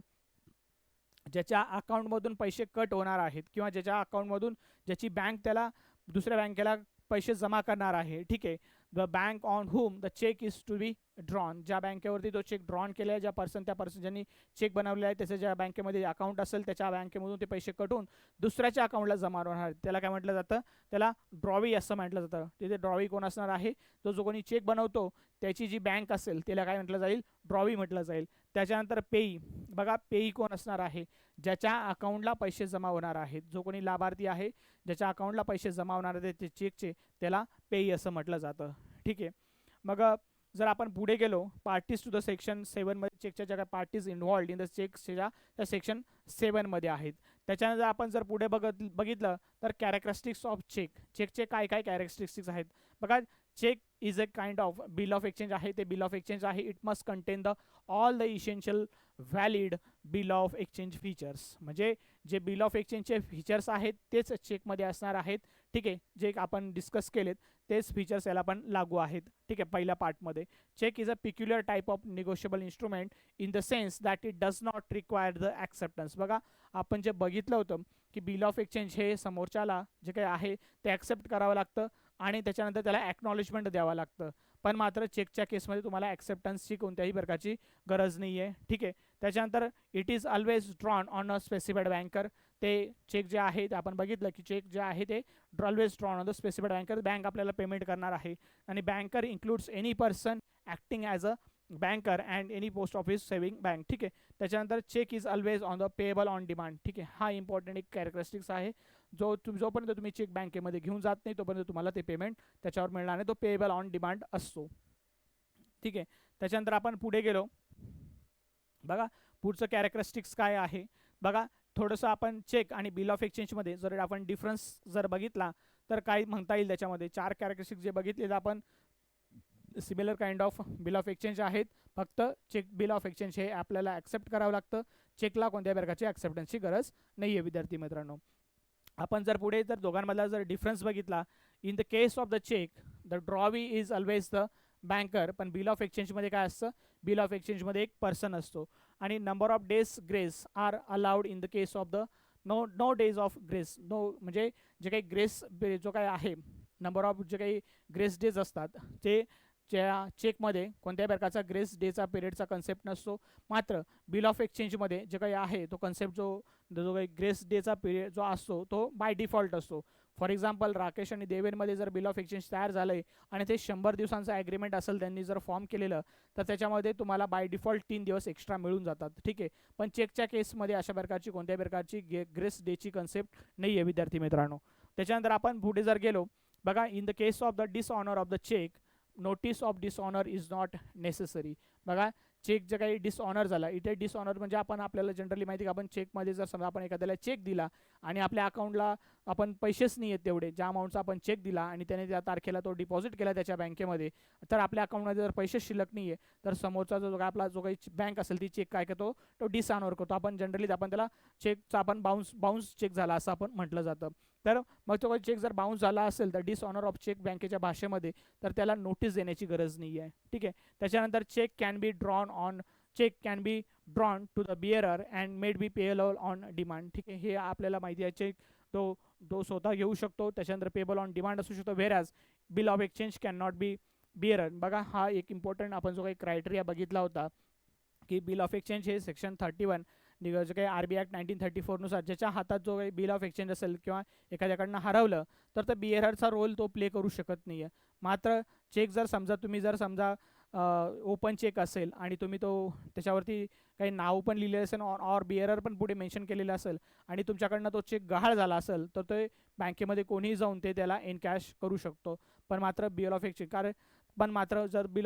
ज्याच्या अकाउंटमधून पैसे कट होणार आहेत किंवा ज्याच्या अकाउंटमधून ज्याची बँक त्याला दुसऱ्या बँकेला पैसे जमा करणार आहे. ठीक आहे. The bank on whom the cheque is to be drawn. ज्या बँकेवरती तो चेक ड्रॉन केला आहे, त्या पर्सन ज्यांनी चेक बनवलेला आहे त्याचं ज्या बँकेमध्ये अकाउंट असेल त्याच्या बँकेमधून ते पैसे कटून दुसऱ्याच्या अकाउंटला जमा होणार आहेत त्याला काय म्हटलं जातं, त्याला ड्रॉवी असं म्हटलं जातं. तिथे ड्रॉवी कोण असणार आहे, तो जो कोणी चेक बनवतो त्याची जी बँक असेल त्याला काय म्हटलं जाईल, ड्रॉवी म्हटलं जाईल. त्याच्यानंतर पेई, बघा पेई कोण असणार आहे, ज्याच्या अकाउंटला पैसे जमा होणार आहेत. जो कोणी लाभार्थी आहे ज्याच्या अकाउंटला पैसे जमा होणार आहेत ते चेकचे, त्याला पेई असं म्हटलं जातं. ठीक आहे. मग जर आपण पुढे गेलो पार्टीज टू द सेक्शन 7मध्ये चेकच्या ज्या काही पार्टीज इन्व्हॉल्ड इन द चेकच्या त्या सेक्शन 7मध्ये आहेत. त्याच्यानंतर आपण जर पुढे बघितलं तर कॅरेक्टरिस्टिक्स ऑफ चेकचे काय काय कॅरेक्टरिस्टिक्स आहेत बघा. Cheque is a kind of bill of exchange आहे, ते बिल ऑफ एक्सचेंज आहे. It must contain the all the essential valid bill of exchange features, म्हणजे जे बिल ऑफ एक्सचेंजचे फीचर्स आहेत तेच चेकमध्ये असणार आहेत. ठीक आहे, जे आपण डिस्कस केलेत तेच फीचर्स याला पण लागू आहेत. ठीक आहे, पहिल्या पार्टमध्ये cheque is a peculiar type of negotiable instrument in the sense that it does not require the acceptance. बघा आपण जे बघितलं होतं की बिल ऑफ एक्सचेंज हे समोरच्याला जे काही आहे ते ॲक्सेप्ट करावं लागतं आणि त्याच्यानंतर त्याला ॲक्नॉलेजमेंट द्यावं लागतं. पण मात्र चेकच्या केसमध्ये तुम्हाला ॲक्सेप्टन्सची कोणत्याही प्रकारची गरज नाही आहे. ठीक आहे, त्याच्यानंतर it is always drawn on a specified banker. ते चेक जे आहे ते आपण बघितलं की चेक जे आहे ते always drawn on the specified banker. Bank आपल्याला पेमेंट करणार आहे आणि banker includes any person acting as a banker and any post office saving bank. ठीक आहे, त्याच्यानंतर cheque is always on the payable on demand. ठीक आहे, हा इम्पॉर्टंट एक कॅरेक्टरिस्टिक्स आहे. जोपर्यंत तुम्ही चेक बँकेमध्ये घेऊन जात नाही तोपर्यंत तुम्हाला ते पेमेंट त्याच्यावर मिळणार नाही. तो पेएबल ऑन डिमांड असतो. ठीक आहे, त्याच्यानंतर आपण पुढे गेलो बघा पुढचं कॅरेक्टरिस्टिक्स काय आहे बघा. थोडंसं आपण चेक आणि बिल ऑफ एक्सचेंजमध्ये जर आपण डिफरन्स जर बघितला तर काय म्हणता येईल. त्याच्यामध्ये 4 कॅरेक्टरिस्टिक्स जे बघितले आपण similar kind of bill of exchange आहेत. फक्त चेक बिल ऑफ एक्सचेंज हे आपल्याला ॲक्सेप्ट करावं लागतं. चेकला कोणत्याही प्रकारची ॲक्सेप्टन्सची गरज नाही आहे विद्यार्थी मित्रांनो. आपण जर पुढे जर दोघांमधला जर डिफरन्स बघितला, in the case of the cheque the drawee is always the banker, पण बिल ऑफ एक्सचेंजमध्ये काय असतं, बिल ऑफ एक्सचेंजमध्ये एक पर्सन असतो आणि number of days grace are allowed in the case of the no days of grace. No म्हणजे जे काही ग्रेस जो काय आहे नंबर ऑफ जे काही ग्रेस डेज असतात ते ज्या चेकमध्ये कोणत्याही प्रकारचा ग्रेस डेचा पिरियडचा कन्सेप्ट नसतो. मात्र बिल ऑफ एक्सचेंजमध्ये जे काही आहे तो कन्सेप्ट जो काही ग्रेस डेचा पिरियड जो असतो तो बाय डिफॉल्ट असतो. फॉर एक्झाम्पल राकेश आणि देवेनमध्ये जर बिल ऑफ एक्सचेंज तयार झालं आहे आणि ते 100 दिवसांचं ॲग्रीमेंट असेल त्यांनी जर फॉर्म केलेलं तर त्याच्यामध्ये तुम्हाला बाय डिफॉल्ट 3 दिवस एक्स्ट्रा मिळून जातात. ठीक आहे, पण चेकच्या केसमध्ये अशा प्रकारची कोणत्याही प्रकारची ग्रेस डेची कन्सेप्ट नाही आहे विद्यार्थी मित्रांनो. त्याच्यानंतर आपण पुढे जर गेलो बघा, in the case of the dishonour of the cheque notice of dishonour is not necessary. बघा चेक जे काही डिसऑनर झाला, इथे डिसऑनर म्हणजे आपल्याला जनरली माहिती का आपण चेकमध्ये जर समजा आपण एखाद्याला चेक दिला आणि आपल्या अकाउंटला आपण पैसेच नाही आहेत तेवढे ज्या अमाऊंटचा आपण चेक दिला आणि त्याने त्या तारखेला तो डिपॉझिट केला त्याच्या बँकेमध्ये, तर आपल्या अकाउंटमध्ये जर पैसे शिल्लक नाही आहे तर समोरचा आपला जो काही बँक असेल ती चेक काय करतो तो डिसऑनर करतो. आपण जनरली आपण त्याला चेकचा आपण बाउन्स चेक झाला असं आपण म्हटलं जातं. तर मग तो चेक जर बाउन्स झाला असेल तर डिसऑनर ऑफ चेक बँकेच्या भाषेमध्ये तर त्याला नोटीस देण्याची गरज नाही आहे. ठीक आहे, त्याच्यानंतर cheque can be drawn to the bearer and made be payable on demand. ठीक आहे, हे आपल्याला माहिती आहे. चेक तो स्वतः घेऊ शकतो, त्याच्यानंतर पेएबल ऑन डिमांड असू शकतो. Whereas bill of exchange can not be bearer. बघा हा एक इम्पॉर्टंट आपण जो काही क्रायटेरिया बघितला होता की बिल ऑफ एक्सचेंज हे सेक्शन 31 जे काही RBI ॲक्ट 1934 नुसार ज्याच्या हातात जो काही बिल ऑफ एक्सचेंज असेल किंवा एखाद्याकडनं हरवलं तर बिअररचा रोल तो प्ले करू शकत नाही आहे. मात्र चेक जर समजा ओपन चेक असेल आणि तुम्ही तो त्याच्यावरती काही नाव पण लिहिलेलं असेल ऑर बिअरर पण पुढे मेन्शन केलेलं असेल आणि तुमच्याकडनं तो चेक गहाळ झाला असेल तर ते बँकेमध्ये कोणीही जाऊन त्याला एनकॅश करू शकतो. पण मात्र बिल ऑफ एक्सचेंज जर बिल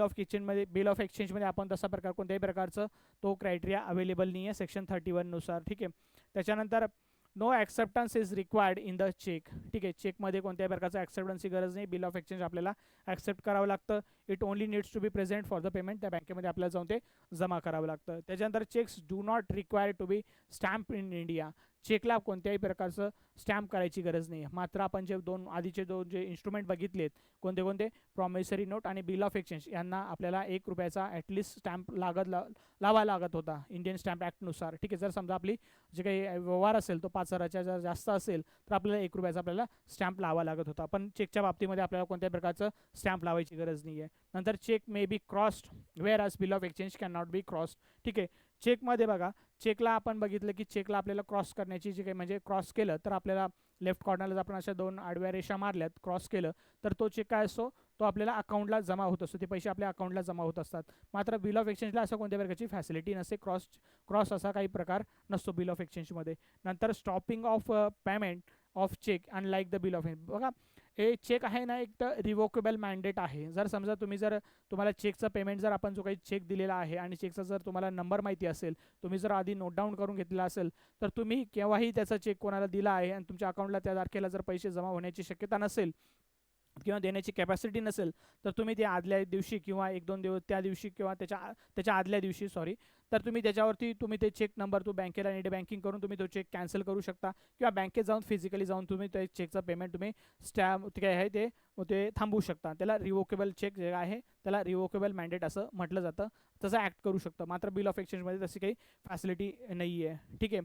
ऑफ एक्सचेंजमध्ये आपण तसा प्रकार कोणत्याही प्रकारचं तो क्रायटेरिया अवेलेबल नाही आहे सेक्शन 31 नुसार. ठीक आहे, त्याच्यानंतर no acceptance is required in the cheque. ठीक आहे, चेकमध्ये कोणत्याही प्रकारचं ॲक्सेप्टन्सची गरज नाही. बिल ऑफ एक्सचेंज आपल्याला ॲक्सेप्ट करावं लागतं. It only needs to be present for the payment. त्या बँकेमध्ये आपल्याला जाऊन ते जमा करावं लागतं. त्याच्यानंतर cheques do not require to be stamp in India. चेकला कोणत्याही प्रकारचं स्टॅम्प करायची गरज नाही. मात्र आपण आधीचे दोन जे इन्स्ट्रुमेंट बघितलेत कोणते प्रॉमिसरी नोट आणि बिल ऑफ एक्सचेंज यांना आपल्याला 1 रुपयाचा ॲटलिस्ट स्टॅम्प लावा लागत होता इंडियन स्टॅम्प ॲक्टनुसार. ठीक आहे, जर समजा आपली जे काही व्यवहार असेल तो 5,000च्या जर जास्त असेल तर आपल्याला 1 रुपयाचा आपल्याला स्टॅम्प लावा लागत होता. पण चेकच्या बाबतीमध्ये आपल्याला कोणत्याही प्रकारचं स्टॅम्प लावायची गरज नाही आहे. नंतर cheque may be crossed whereas bill of exchange can not be crossed. ठीक आहे, चेकमध्ये बघा चेकला आपण बघितलं की चेकला आपल्याला क्रॉस करण्याची जे काही म्हणजे क्रॉस केलं तर आपल्याला लेफ्ट कॉर्नरला जर आपण अशा 2 आडव्या रेषा मारल्यात क्रॉस केलं तर तो चेक काय असतो तो आपल्याला अकाउंटला जमा होत असतो. ते पैसे आपल्या अकाउंटला जमा होत असतात. मात्र बिल ऑफ एक्सचेंजला असं कोणत्या प्रकारची फॅसिलिटी नसते. क्रॉस असा काही प्रकार नसतो बिल ऑफ एक्सचेंजमध्ये. नंतर stopping of payment of cheque unlike the bill of. बघा हे चेक आहे ना एक तर रिवोकेबल मॅन्डेट आहे. जर समजा तुम्हाला चेकचं पेमेंट जर आपण जो काही चेक दिलेला आहे आणि चेकचा जर तुम्हाला नंबर माहिती असेल, तुम्ही जर आधी नोट डाऊन करून घेतलेला असेल, तर तुम्ही केव्हाही त्याचा चेक कोणाला दिला आहे आणि तुमच्या अकाउंटला त्या तारखेला जर पैसे जमा होण्याची शक्यता नसेल किंवा देण्याची कॅपॅसिटी नसेल, तर तुम्ही ते आदल्या दिवशी किंवा 1-2 दिवस त्या दिवशी किंवा त्याच्या आदल्या दिवशी सॉरी, तर तुम्ही त्याच्यावरती तुम्ही ते चेक नंबर तो बँकेला नेट बँकिंग करून तुम्ही तो चेक कॅन्सल करू शकता किंवा बँकेत जाऊन फिजिकली जाऊन तुम्ही त्या चेकचं पेमेंट तुम्ही स्टॅम्प काय आहे ते थांबवू शकता. त्याला रिवोकेबल चेक जे आहे त्याला रिवोकेबल मॅन्डेट असं म्हटलं जातं. तसं ॲक्ट करू शकतं. मात्र बिल ऑफ एक्सचेंजमध्ये तशी काही फॅसिलिटी नाही आहे. ठीक आहे.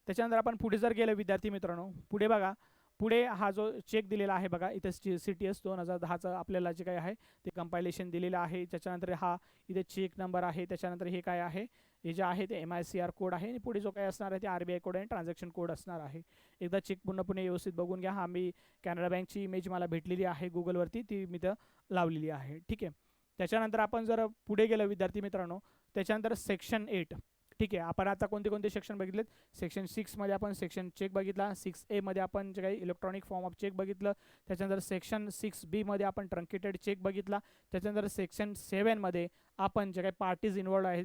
त्याच्यानंतर आपण पुढे जर गेलं विद्यार्थी मित्रांनो, पुढे बघा, पुढे हा जो चेक दिलेला आहे बघा इथे CTS 2010चं आपल्याला जे काय आहे ते कंपायलेशन दिलेलं आहे. त्याच्यानंतर हा इथे चेक नंबर आहे. त्याच्यानंतर हे काय आहे, हे जे आहे ते MICR कोड आहे आणि पुढे जो काय असणार आहे ते RBI कोड आणि ट्रान्झॅक्शन कोड असणार आहे. एकदा चेक पूर्णपणे व्यवस्थित बघून घ्या. हा मी कॅनरा बँकची इमेज मला भेटलेली आहे गुगलवरती, ती मी तर लावलेली आहे. ठीक आहे. त्याच्यानंतर आपण जर पुढे गेलं विद्यार्थी मित्रांनो, त्याच्यानंतर सेक्शन 8. ठीक आहे. आपण आता कोणते कोणते सेक्शन बघितलेत. सेक्शन 6मध्ये आपण सेक्शन चेक बघितला. 6A मध्ये आपण जे काही इलेक्ट्रॉनिक फॉर्म ऑफ चेक बघितलं. त्याच्यानंतर सेक्शन 6B मध्ये आपण ट्रंकेटेड चेक बघितला. त्याच्यानंतर सेक्शन 7मध्ये आपण जे काही पार्टीज इन्वॉल्ड आहेत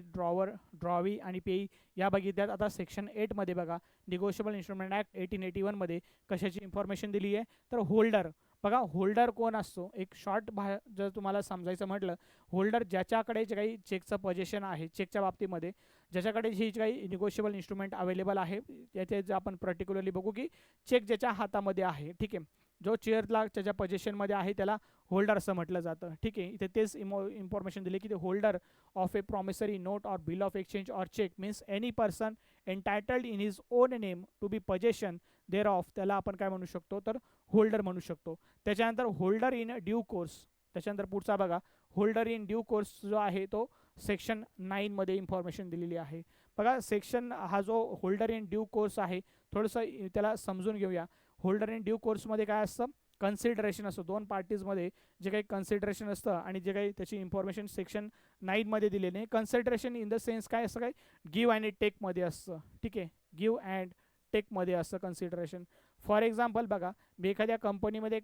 ड्रॉवी आणि पेई या बघितल्यात. आता सेक्शन 8मध्ये बघा निगोशिएबल इन्स्ट्रुमेंट ॲक्ट 1881मध्ये कशाची इन्फॉर्मेशन दिली आहे, तर होल्डर. बघा होल्डर कोण असतो, एक शॉर्ट जर तुम्हाला समजायचं म्हटलं, होल्डर ज्याच्याकडे जे काही चेकचं पोझिशन आहे चेकच्या बाबतीमध्ये, ज्याच्याकडे ही काही निगोशिएबल इन्स्ट्रुमेंट अवेलेबल आहे, याचे जे आपण पर्टिक्युलरली बघू की चेक ज्याच्या हातामध्ये आहे. ठीक आहे. जो चेअरला त्याच्या पोझिशनमध्ये आहे त्याला होल्डर असं म्हटलं जातं. ठीक आहे. इथे तेच इन्फॉर्मेशन दिली की ते holder of a promissory note or bill of exchange or cheque means any person entitled in his own name to be possession thereof, त्याला आपण काय म्हणू शकतो, तर होल्डर म्हणू शकतो. त्याच्यानंतर होल्डर इन ड्यू कोर्स. त्याच्यानंतर पुढचा बघा, होल्डर इन ड्यू कोर्स जो आहे तो सेक्शन 9मध्ये इन्फॉर्मेशन दिलेली आहे. बघा सेक्शन हा जो होल्डर इन ड्यू कोर्स आहे थोडंसं त्याला समजून घेऊया. होल्डर इन ड्यू कोर्समध्ये काय असतं, कन्सिडरेशन असतं. दोन पार्टीजमध्ये जे काही कन्सिडरेशन असतं आणि जे काही त्याची इन्फॉर्मेशन सेक्शन 9मध्ये दिलेली आहे. कन्सिडरेशन इन द सेन्स काय असं काय गिव्ह अँड टेकमध्ये असतं. ठीक आहे. गिव्ह अँड टेकमध्ये असतं कन्सिडरेशन. फॉर एक्झाम्पल बघा, मी एखाद्या कंपनीमध्ये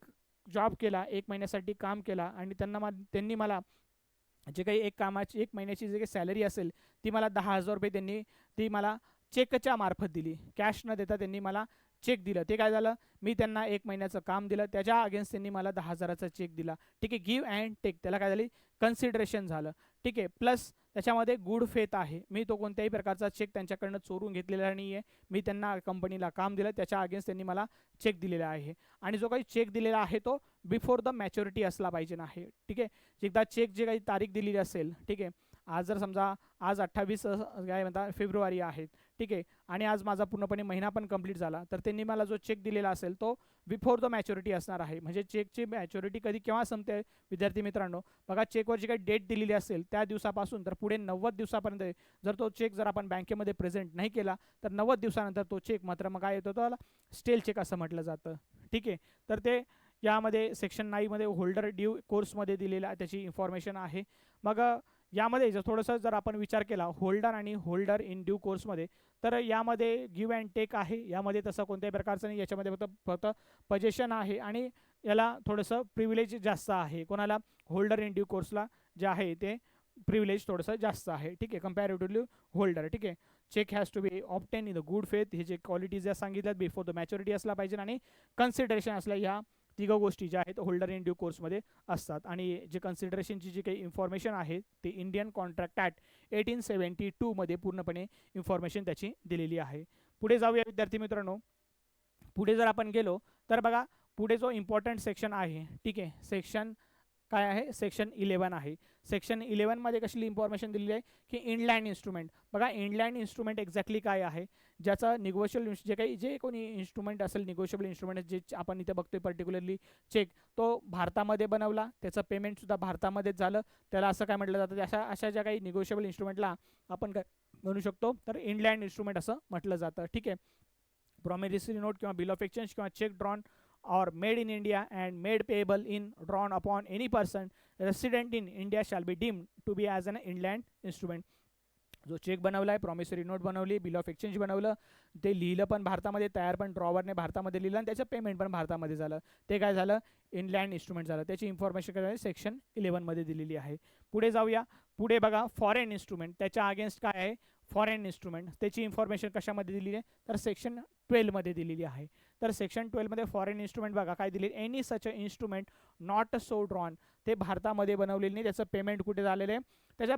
जॉब केला, 1 महिन्यासाठी काम केला आणि त्यांनी मला जे काही एक महिन्याची जे काही सॅलरी असेल ती मला 10,000 रुपये ती मला चेकच्या मार्फत दिली. कॅश न देता त्यांनी मला चेक दिलं. ते काय झालं, मी त्यांना 1 महिन्याचं काम दिलं, त्याच्या अगेन्स्ट त्यांनी मला 10,000चा चेक दिला. ठीक आहे. गिव्ह अँड टेक, त्याला काय झाली, कन्सिडरेशन झालं. ठीक आहे. प्लस त्याच्यामध्ये गुड फेथ आहे. मी तो कोणत्याही प्रकारचा चेक त्यांच्याकडनं चोरून घेतलेला नाही आहे. मी त्यांना कंपनीला काम दिलं, त्याच्या अगेन्स्ट त्यांनी मला चेक दिलेला आहे. आणि जो काही चेक दिलेला आहे तो बिफोर द मॅच्युरिटी असला पाहिजे आहे. ठीक आहे. एकदा चेक जे काही तारीख दिलेली असेल, ठीक आहे, आज जर समजा आज 28 काय म्हणतात फेब्रुवारी आहे. ठीक आहे. आणि आज माझा पूर्णपणे महिना पण कंप्लीट झाला, तर त्यांनी मला जो चेक दिलेला असेल तो बिफोर द मॅच्युरिटी असणार आहे. म्हणजे चेकची मॅच्युरिटी कधी केव्हा संपते विद्यार्थी मित्रांनो, बघा चेकवर जी काही डेट दिलेली असेल त्या दिवसापासून तर पुढे 90 दिवसापर्यंत जर तो चेक जर आपण बँकेमध्ये प्रेझेंट नाही केला तर 90 दिवसानंतर तो चेक मात्र मग काय येतो, त्याला स्टेल चेक असं म्हटलं जातं. ठीक आहे. तर ते यामध्ये सेक्शन 9मध्ये होल्डर ड्यू कोर्समध्ये दिलेला त्याची इन्फॉर्मेशन आहे. मग यामध्ये जर थोडंसं जर आपण विचार केला होल्डर आणि होल्डर इन ड्यू कोर्समध्ये, तर यामध्ये गिव्ह अँड टेक आहे. यामध्ये तसं कोणत्याही प्रकारचं नाही. याच्यामध्ये फक्त पोझिशन आहे आणि याला थोडंसं प्रिव्हिलेज जास्त आहे. कोणाला, होल्डर इन ड्यू कोर्सला जे आहे ते प्रिव्हिलेज थोडंसं जास्त आहे. ठीक आहे. Comparatively holder. ठीक आहे. Cheque has to be obtain in the good faith, हे जे क्वालिटीज ज्या सांगितल्यात बिफोर द मॅच्युरिटी असला पाहिजे आणि कन्सिडरेशन असल्या, ह्या तिघं गोष्टी ज्या आहेत होल्डर इन ड्यू कोर्समध्ये असतात. आणि जे कन्सिडरेशनची जी काही इन्फॉर्मेशन आहे ते इंडियन कॉन्ट्रॅक्ट ॲक्ट 1872मध्ये पूर्णपणे इन्फॉर्मेशन त्याची दिलेली आहे. पुढे जाऊया विद्यार्थी मित्रांनो. पुढे जर आपण गेलो तर बघा पुढे जो इम्पॉर्टंट सेक्शन आहे, ठीक आहे, सेक्शन काय आहे, सेक्शन 11 आहे. सेक्शन 11मध्ये कसली इन्फॉर्मेशन दिलेली आहे की इनलँड इन्स्ट्रुमेंट. बघा इनलँड इन्स्ट्रुमेंट एक्झॅक्टली काय आहे, ज्याचा निगोशिएबल जे कोणी इन्स्ट्रुमेंट असेल, निगोशिएबल इन्स्ट्रुमेंट जे आपण इथे बघतोय पर्टिक्युलरली चेक, तो भारतामध्ये बनवला, त्याचं पेमेंटसुद्धा भारतामध्येच झालं, त्याला असं काय म्हटलं जातं. अशा ज्या काही निगोशिएबल इन्स्ट्रुमेंटला आपण काय म्हणू शकतो, तर इनलँड इन्स्ट्रुमेंट असं म्हटलं जातं. ठीक आहे. प्रॉमिसरी नोट किंवा बिल ऑफ एक्सचेंज किंवा check drawn or made in India and made payable in drawn upon any person resident in India shall be deemed to be as an inland instrument. जो check बनवला आहे, promissory note बनवली, bill of exchange बनवलं, ते लिहिलं पण भारतामध्ये, तयार पण ड्रॉवरने भारतामध्ये लिहिलं आणि त्याचं पेमेंट पण भारतामध्ये झालं, ते काय झालं, इनलँड इन्स्ट्रुमेंट झालं. त्याची इन्फॉर्मेशन काय आहे, सेक्शन 11मध्ये दिलेली आहे. पुढे जाऊया. पुढे बघा फॉरेन इन्स्ट्रुमेंट, त्याच्या अगेन्स्ट काय आहे, फॉरेन इन्स्ट्रुमेंट, त्याची इन्फॉर्मेशन कशामध्ये दिलेली आहे, तर सेक्शन 12मध्ये दिलेली आहे. तर सेक्शन 12मध्ये फॉरेन इन्स्ट्रुमेंट बघा काय दिले, any such a instrument not so drawn, ते भारतामध्ये बनवलेले नाही, त्याचं पेमेंट कुठे झालेलं आहे, त्याच्या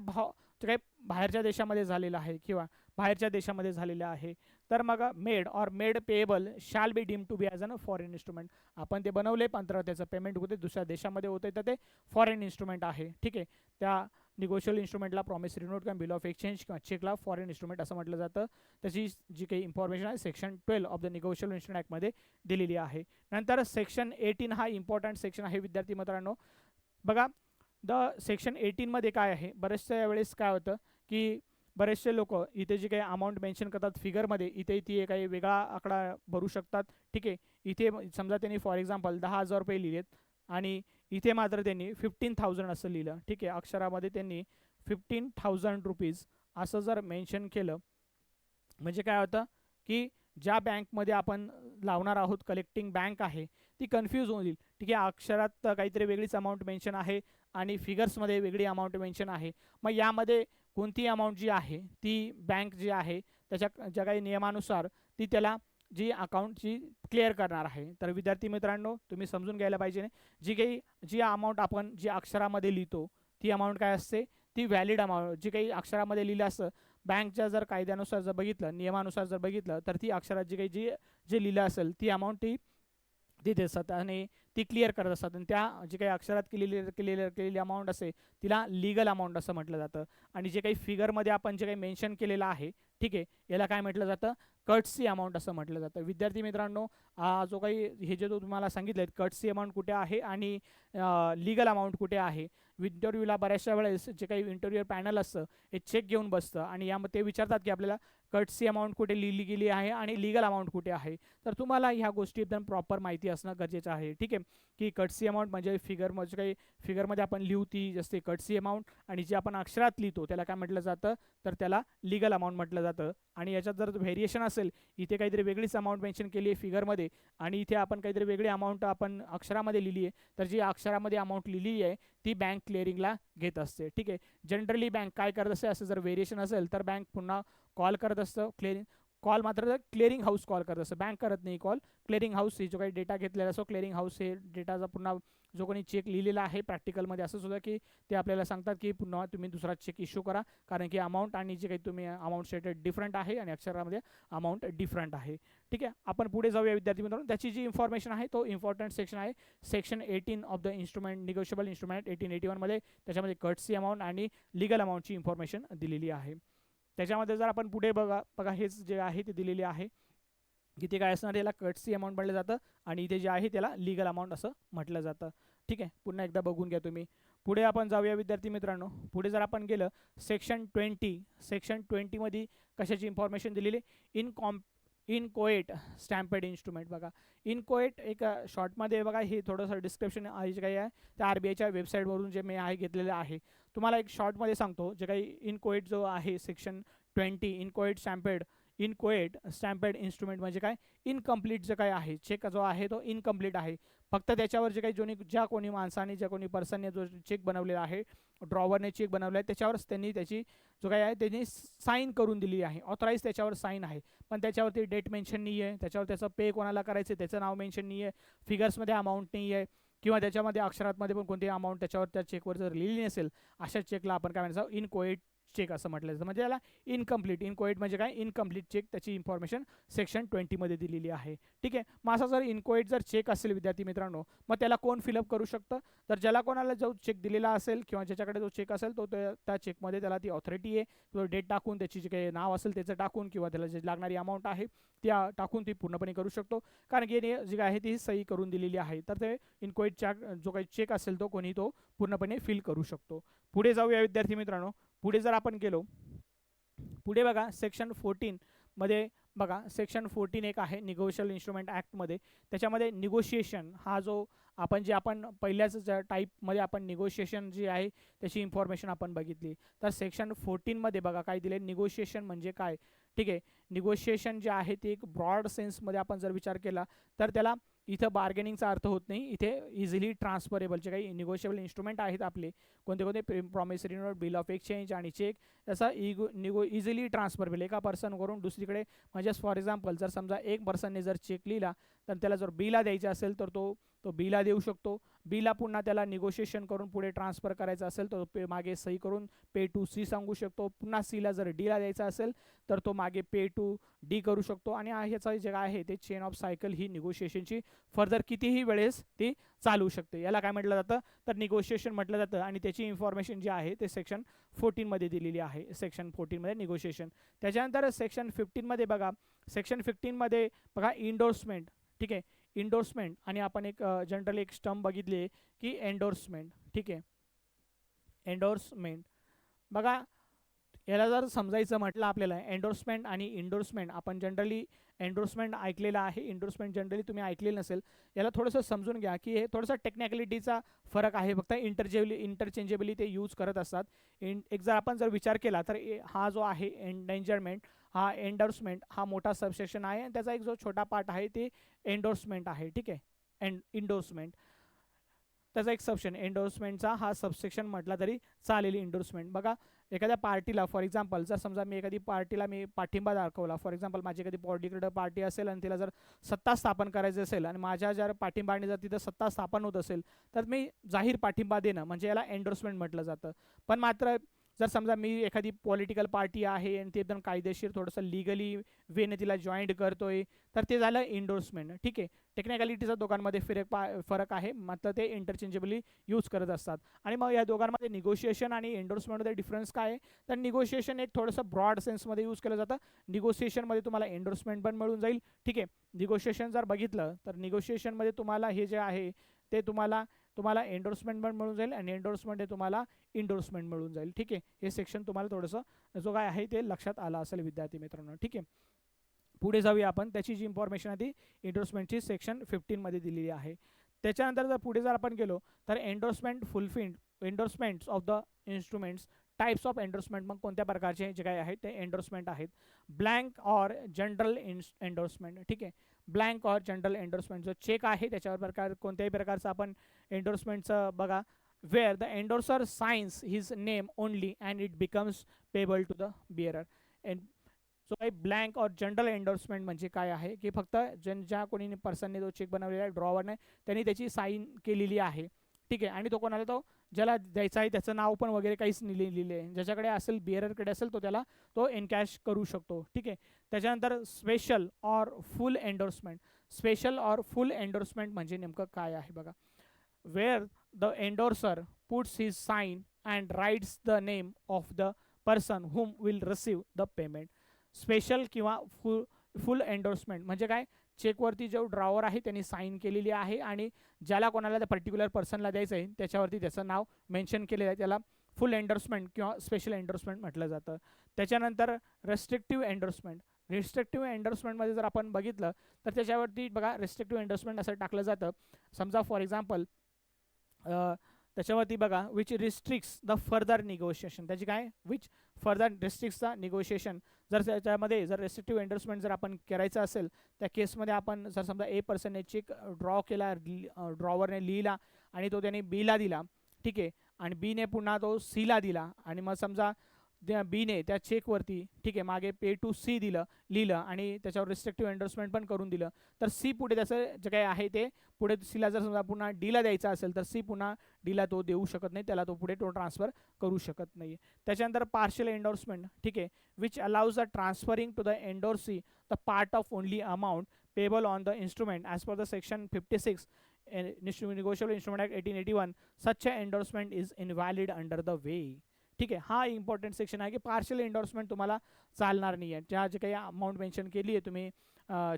काही बाहेरच्या देशामध्ये झालेलं आहे किंवा बाहेरच्या देशामध्ये झालेलं आहे. तर मग made or made payable shall be deem to be as an foreign instrument, आपण ते बनवले पण त्याचं पेमेंट होते दुसऱ्या देशामध्ये होते, तर ते फॉरेन इन्स्ट्रुमेंट आहे. ठीक आहे, त्या निगोशियल इन्स्ट्रुमेंटला प्रॉमिसरी नोट किंवा बिल ऑफ एक्सचेंज किंवा चेकला फॉरेन इन्स्ट्रुमेंट असं म्हटलं जातं. त्याची जी काही इन्फॉर्मेशन आहे सेक्शन 12 ऑफ द निगोशियल इन्स्ट्रुमेंट ॲक्टमध्ये दिलेली आहे. नंतर सेक्शन 18 हा इम्पॉर्टंट सेक्शन आहे विद्यार्थी मित्रांनो. बघा द सेक्शन 18मध्ये काय आहे, बरेचशा वेळेस काय होतं की बरेचसे लोक इथे जी काही अमाऊंट मेन्शन करतात फिगरमध्ये, इथे काही वेगळा आकडा भरू शकतात. ठीक आहे, इथे समजा त्यांनी फॉर एक्झाम्पल 10,000 रुपये लिहिलेत आणि इथे मात्र त्यांनी 15,000 असं लिहिलं. ठीक आहे, अक्षरामध्ये त्यांनी 15,000 रुपीज असं जर मेन्शन केलं, म्हणजे काय होतं की ज्या बँकमध्ये आपण लावणार आहोत, कलेक्टिंग बँक आहे, ती कन्फ्यूज होईल. ठीक आहे, अक्षरात काहीतरी वेगळीच अमाऊंट मेन्शन आहे आणि फिगर्समध्ये वेगळी अमाऊंट मेन्शन आहे. मग यामध्ये कोणती अमाऊंट जी आहे ती बँक जी आहे त्याच्या ज्या काही नियमानुसार ती त्याला जी अकाउंटची क्लिअर करणार आहे. तर विद्यार्थी मित्रांनो तुम्ही समजून घ्यायला पाहिजे, जी अमाऊंट आपण जी अक्षरामध्ये लिहितो ती अमाऊंट काय असते, ती व्हॅलिड अमाऊंट. जी काही अक्षरामध्ये लिहिलं असतं, बँकच्या जर कायद्यानुसार जर बघितलं, नियमानुसार जर बघितलं, तर ती अक्षरात जी काही जे लिहिलं असेल ती अमाऊंट ती देत असतात आणि ती क्लिअर करत असतात. आणि त्या जी काही अक्षरात केलेली अमाऊंट असते तिला लीगल अमाऊंट असं म्हटलं जातं. आणि जे काही फिगरमध्ये आपण जे काही मेन्शन केलेलं आहे, ठीक आहे, याला काय म्हटलं जातं, कटसी अमाऊंट असं म्हटलं जातं. विद्यार्थी मित्रांनो जो काही हे जे तुम्हाला सांगितलं कटसी अमाऊंट कुठे आहे आणि लीगल अमाऊंट कुठे आहे, इंटरव्ह्यूला बऱ्याचशा वेळेस जे काही इंटरव्ह्यू पॅनल असतं हे चेक घेऊन बसतं आणि यामध्ये ते विचारतात की आपल्याला कटसी अमाऊंट कुठे लिहिली गेली आहे आणि लीगल अमाऊंट कुठे आहे. तर तुम्हाला ह्या गोष्टी एकदम प्रॉपर माहिती असणं गरजेचं आहे. ठीक आहे, की कटसी अमाऊंट म्हणजे फिगरमध्ये काही फिगरमध्ये आपण लिहू ती जसते कटसी अमाऊंट, आणि जे आपण अक्षरात लिहितो त्याला काय म्हटलं जातं, तर त्याला लीगल अमाऊंट म्हटलं जातं. आणि याच्यात जर व्हेरिएशन असेल, इथे काहीतरी वेगळीच अमाऊंट मेन्शन केली आहे फिगरमध्ये आणि इथे आपण काहीतरी वेगळी अमाऊंट आपण अक्षरामध्ये लिहिली आहे, तर जी अक्षरामध्ये अमाऊंट लिहिली आहे ती बँक क्लिअरिंगला घेत असते. ठीक आहे, जनरली बँक काय करत असते, असं जर व्हेरिएशन असेल तर बँक पुन्हा कॉल करत असतं. कॉल मात्र क्लिअरिंग हाऊस कॉल करत असतं, बँक करत नाही कॉल. क्लिअरिंग हाऊस ही जो काही डेटा घेतलेला असतो, क्लिअरिंग हाऊस हे डेटाचा पुन्हा जो कोणी चेक लिहिलेला आहे प्रॅक्टिकलमध्ये असं सुद्धा की ते आपल्याला सांगतात की पुन्हा तुम्ही दुसरा चेक इश्यू करा, कारण की अमाऊंट आणि जे काही तुम्ही अमाऊंट स्टेटेड डिफरंट आहे आणि अक्षरामध्ये अमाऊंट डिफरंट आहे. ठीक आहे, आपण पुढे जाऊया विद्यार्थी मित्रांनो. त्याची जी इन्फॉर्मेशन आहे तो इम्पॉर्टंट सेक्शन आहे section 18 of the instrument negotiable instrument 1881मध्ये. त्याच्यामध्ये कटसी अमाऊंट आणि लीगल अमाऊंटची इन्फॉर्मेशन दिलेली आहे. त्याच्यामध्ये जर आपण पुढे बघा हेच जे आहे ते दिलेले आहे, इथे काय असणार, याला कटसी अमाऊंट म्हटलं जातं आणि इथे जे आहे त्याला लीगल अमाऊंट असं म्हटलं जातं. ठीक आहे, पुन्हा एकदा बघून घ्या तुम्ही. पुढे आपण जाऊया विद्यार्थी मित्रांनो. पुढे जर आपण गेलं सेक्शन 20मध्ये कशाची इन्फॉर्मेशन दिलेली, इनकोएट स्टॅम्पेड इन्स्ट्रुमेंट. बघा इनकोएट एक शॉर्टमध्ये बघा हे थोडंसं डिस्क्रिप्शन आहे जे काही आहे त्या RBIच्या वेबसाईटवरून जे मी आहे घेतलेलं आहे. तुम्हाला एक शॉर्टमध्ये सांगतो, जे काही इनकोएट जो आहे सेक्शन 20 इनकोएट स्टॅम्पेड इन्स्ट्रुमेंट म्हणजे काय, इनकम्प्लीट जे काय आहे चेक जो आहे तो इनकम्प्लीट आहे. फक्त त्याच्यावर जे काही ज्या कोणी माणसाने ज्या कोणी पर्सनने जो चेक बनवलेला आहे, ड्रॉवरने चेक बनवला आहे, त्याच्यावरच त्यांनी त्याची जो काही आहे त्यांनी साईन करून दिली आहे, ऑथराईज त्याच्यावर साईन आहे, पण त्याच्यावरती डेट मेन्शन नाही आहे, त्याच्यावर त्याचं पे कोणाला करायचं त्याचं नाव मेन्शन नाही आहे, फिगर्समध्ये अमाऊंट नाही आहे किंवा त्याच्यामध्ये अक्षरातमध्ये पण कोणती अमाऊंट त्याच्यावर त्या चेकवर जर लिहिली नसेल, अशा चेकला आपण काय म्हणायचं, इनकोएट चेक असं म्हटलं जातं. म्हणजे याला इनकोएट म्हणजे काय, इनकम्प्लीट चेक, त्याची इन्फॉर्मेशन सेक्शन 20मध्ये दिलेली आहे. ठीक आहे, मग असा जर इनकोएट जर चेक असेल विद्यार्थी मित्रांनो, मग त्याला कोण फिलअप करू शकतं, तर ज्याला कोणाला जो चेक दिलेला असेल किंवा ज्याच्याकडे जो चेक असेल तो त्या चेकमध्ये त्याला ती ऑथॉरिटी आहे, तो डेट टाकून त्याची जे काही नाव असेल त्याचं टाकून किंवा त्याला जे लागणारी अमाऊंट आहे त्या टाकून ती पूर्णपणे करू शकतो, कारण की जी आहे ती सही करून दिलेली आहे. तर ते इनकोएटचा जो काही चेक असेल तो कोणी तो पूर्णपणे फिल करू शकतो. पुढे जाऊया विद्यार्थी मित्रांनो. पुढे जर आपण गेलो, पुढे बघा सेक्शन 14मध्ये बघा सेक्शन 14 एक आहे निगोशिएबल इन्स्ट्रुमेंट ॲक्टमध्ये, त्याच्यामध्ये निगोशिएशन हा जो आपण पहिल्याच टाईपमध्ये आपण निगोशिएशन जी आहे त्याची इन्फॉर्मेशन आपण बघितली. तर सेक्शन 14मध्ये बघा काय दिले, निगोशिएशन म्हणजे काय. ठीक आहे, निगोशिएशन जे आहे ते एक ब्रॉड सेन्समध्ये आपण जर विचार केला तर त्याला इथं बार्गेनिंगचा अर्थ होत नाही, इथे इझिली ट्रान्सफरेबल जे काही निगोशिएबल इन्स्ट्रुमेंट आहेत आपले कोणते कोणते, promissory note, bill of exchange आणि चेक, त्याचा इझिली ट्रान्सफरेबल एका पर्सनकडून दुसरीकडे. म्हणजे फॉर एक्झाम्पल जर समजा एक पर्सनने जर चेक लिहिला तर त्याला जर बीला द्यायचा असेल तर तो बीला देऊ शकतो. बीला पुन्हा त्याला निगोशिएशन करून पुढे ट्रान्सफर करायचं असेल तर पे मागे सही करून पे टू सी सांगू शकतो. पुन्हा सीला जर डीला द्यायचा असेल तर तो मागे पे टू डी करू शकतो. आणि ह्याचं जे आहे ते चेन ऑफ सायकल ही निगोशिएशनची फर्दर कितीही वेळेस ती चालू शकते. याला काय म्हटलं जातं तर निगोशिएशन म्हटलं जातं. आणि त्याची इन्फॉर्मेशन जी आहे ते सेक्शन 14मध्ये दिलेली आहे. सेक्शन 14मध्ये निगोशिएशन. त्याच्यानंतर सेक्शन 15मध्ये बघा, सेक्शन 15मध्ये बघा इंडोर्समेंट. ठीक आहे, इंडोर्समेंट आणि आपण एक जनरल एक स्टम्प बघितली की एंडोर्समेंट. ठीक आहे, एंडोर्समेंट बघा, याला जर समजायचं म्हटलं आपल्याला एंडोर्समेंट आणि इंडोर्समेंट, आपण जनरली एंडोर्समेंट ऐकलेलं आहे, इंडोर्समेंट जनरली तुम्ही ऐकलेलं नसेल. याला थोडंसं समजून घ्या की हे थोडंसं टेक्निकॅलिटीचा फरक आहे, फक्त इंटरचेंजेबली ते यूज करत असतात. एक जर आपण जर विचार केला तर हा जो आहे एंडेंजरमेंट, हा एंडोर्समेंट हा मोठा सबसेक्शन आहे आणि त्याचा एक जो छोटा पार्ट आहे ते एंडोर्समेंट आहे. ठीक आहे, इंडोर्समेंट त्याचा एक सबसेक्शन, एंडोर्समेंटचा हा सबसेक्शन म्हटला तरी चालेल. इंडोर्समेंट बघा, एखाद्या पार्टीला फॉर एक्झाम्पल जर समजा मी एखादी पार्टीला मी पाठिंबा दाखवला, फॉर एक्झाम्पल माझी एखादी पॉलिटिकल पार्टी असेल आणि तिला जर सत्ता स्थापन करायची असेल आणि माझ्या जर पाठिंबाने जर तिथं सत्ता स्थापन होत असेल तर मी जाहीर पाठिंबा देणं म्हणजे याला एंडोर्समेंट म्हटलं जातं. पण मात्र जर समजा मी एखादी पॉलिटिकल पार्टी आहे आणि ते एकदम कायदेशीर थोडंसं लिगली वेने तिला जॉईंट करतोय तर ते झालं इंडोर्समेंट. ठीक आहे, टेक्निकॅलिटीचा दोघांमध्ये फरक आहे, मात्र ते इंटरचेंजेबली यूज करत असतात. आणि मग या दोघांमध्ये निगोशिएशन आणि एंडोर्समेंटमध्ये डिफरन्स काय आहे तर निगोशिएशन एक थोडंसं ब्रॉड सेन्समध्ये यूज केलं जातं, निगोशिएशनमध्ये तुम्हाला एंडोर्समेंट पण मिळून जाईल. ठीक आहे, निगोशिएशन जर बघितलं तर निगोशिएशनमध्ये तुम्हाला हे जे आहे ते तुम्हाला एंडोर्समेंट पण मिळून जाईल आणि एंडोर्समेंट तुम्हाला इंडोर्समेंट मिळून जाईल. ठीक आहे, हे सेक्शन तुम्हाला थोडंसं जो काय आहे ते लक्षात आलं असेल विद्यार्थी मित्रांनो. ठीक आहे, पुढे जाऊया आपण. त्याची जी इन्फॉर्मेशन आहे ती इंडोर्समेंटची सेक्शन 15मध्ये दिलेली आहे. त्याच्यानंतर जर पुढे जर आपण गेलो तर endorsements of the instruments, types of endorsement, मग कोणत्या प्रकारचे जे काय आहेत ते एंडोर्समेंट आहेत. ब्लँक और जनरल एंडोर्समेंट. ठीक आहे, ब्लँक और जनरल एंडोर्समेंट जो चेक आहे त्याच्यावर कोणत्याही प्रकारचं आपण एंडोर्समेंटचं बघा, where the endorser signs his name only and it becomes payable to the bearer. So काही ब्लँक और जनरल एंडोर्समेंट म्हणजे काय आहे की फक्त ज्या कोणी पर्सनने जो चेक बनवलेला आहे ड्रॉवरने त्यांनी त्याची साईन केलेली आहे. ठीक आहे, आणि तो कोणाला तो ज्याला द्यायचा आहे त्याचं नाव पण वगैरे काहीच लिहिलेलं आहे, ज्याच्याकडे असेल बिअररकडे असेल तो त्याला तो एनकॅश करू शकतो. ठीक आहे, त्याच्यानंतर स्पेशल और फुल एंडोर्समेंट. स्पेशल और फुल एंडोर्समेंट म्हणजे नेमकं काय आहे बघा, where the endorser puts his sign and writes the name of the person whom will receive the payment. Special किंवा फुल एंडोर्समेंट म्हणजे काय, चेकवरती जो ड्रॉवर आहे त्यांनी साईन केलेली आहे आणि ज्याला कोणाला त्या पर्टिक्युलर पर्सनला द्यायचं आहे त्याच्यावरती त्याचं नाव मेन्शन केलेलं आहे, त्याला फुल एंडोर्समेंट किंवा स्पेशल एंडोर्समेंट म्हटलं जातं. त्याच्यानंतर रेस्ट्रिक्टिव्ह एंडोर्समेंट. रेस्ट्रिक्टिव्ह एंडोर्समेंटमध्ये जर आपण बघितलं तर त्याच्यावरती बघा रेस्ट्रिक्टिव्ह एंडोर्समेंट असं टाकलं जातं, समजा फॉर एक्झाम्पल त्याच्यावरती बघा which restricts the further negotiation. त्याची काय, which further restricts the negotiation. जर त्याच्यामध्ये जर रेस्ट्रिक्टिव्ह एंडोर्समेंट जर आपण करायचं असेल त्या केसमध्ये आपण जर समजा ए पर्सनने चेक ड्रॉ केला, ड्रॉवरने लिहिला आणि तो त्याने बीला दिला. ठीक आहे, आणि बीने पुन्हा तो सीला दिला आणि मग समजा बीने त्या चेकवरती ठीक आहे मागे पे टू सी लिहिलं आणि त्याच्यावर रिस्ट्रिक्टिव्ह एंडोर्समेंट पण करून दिलं तर सी पुढे त्याचं जे काही आहे ते पुढे सीला जर समजा पुन्हा डीला द्यायचा असेल तर सी पुन्हा डीला तो देऊ शकत नाही, त्याला तो पुढे तो ट्रान्सफर करू शकत नाही. त्याच्यानंतर पार्शियल एंडोर्समेंट. ठीक आहे, which allows the transferring to the endorsee the part of only amount payable on the instrument as per the section 56 negotiable instrument act 1881. Such endorsement is invalid under the way. ठीक आहे, हा important section आहे की partial endorsement तुम्हाला चालणार नाही आहे. ज्या जे काही अमाऊंट मेन्शन केली आहे तुम्ही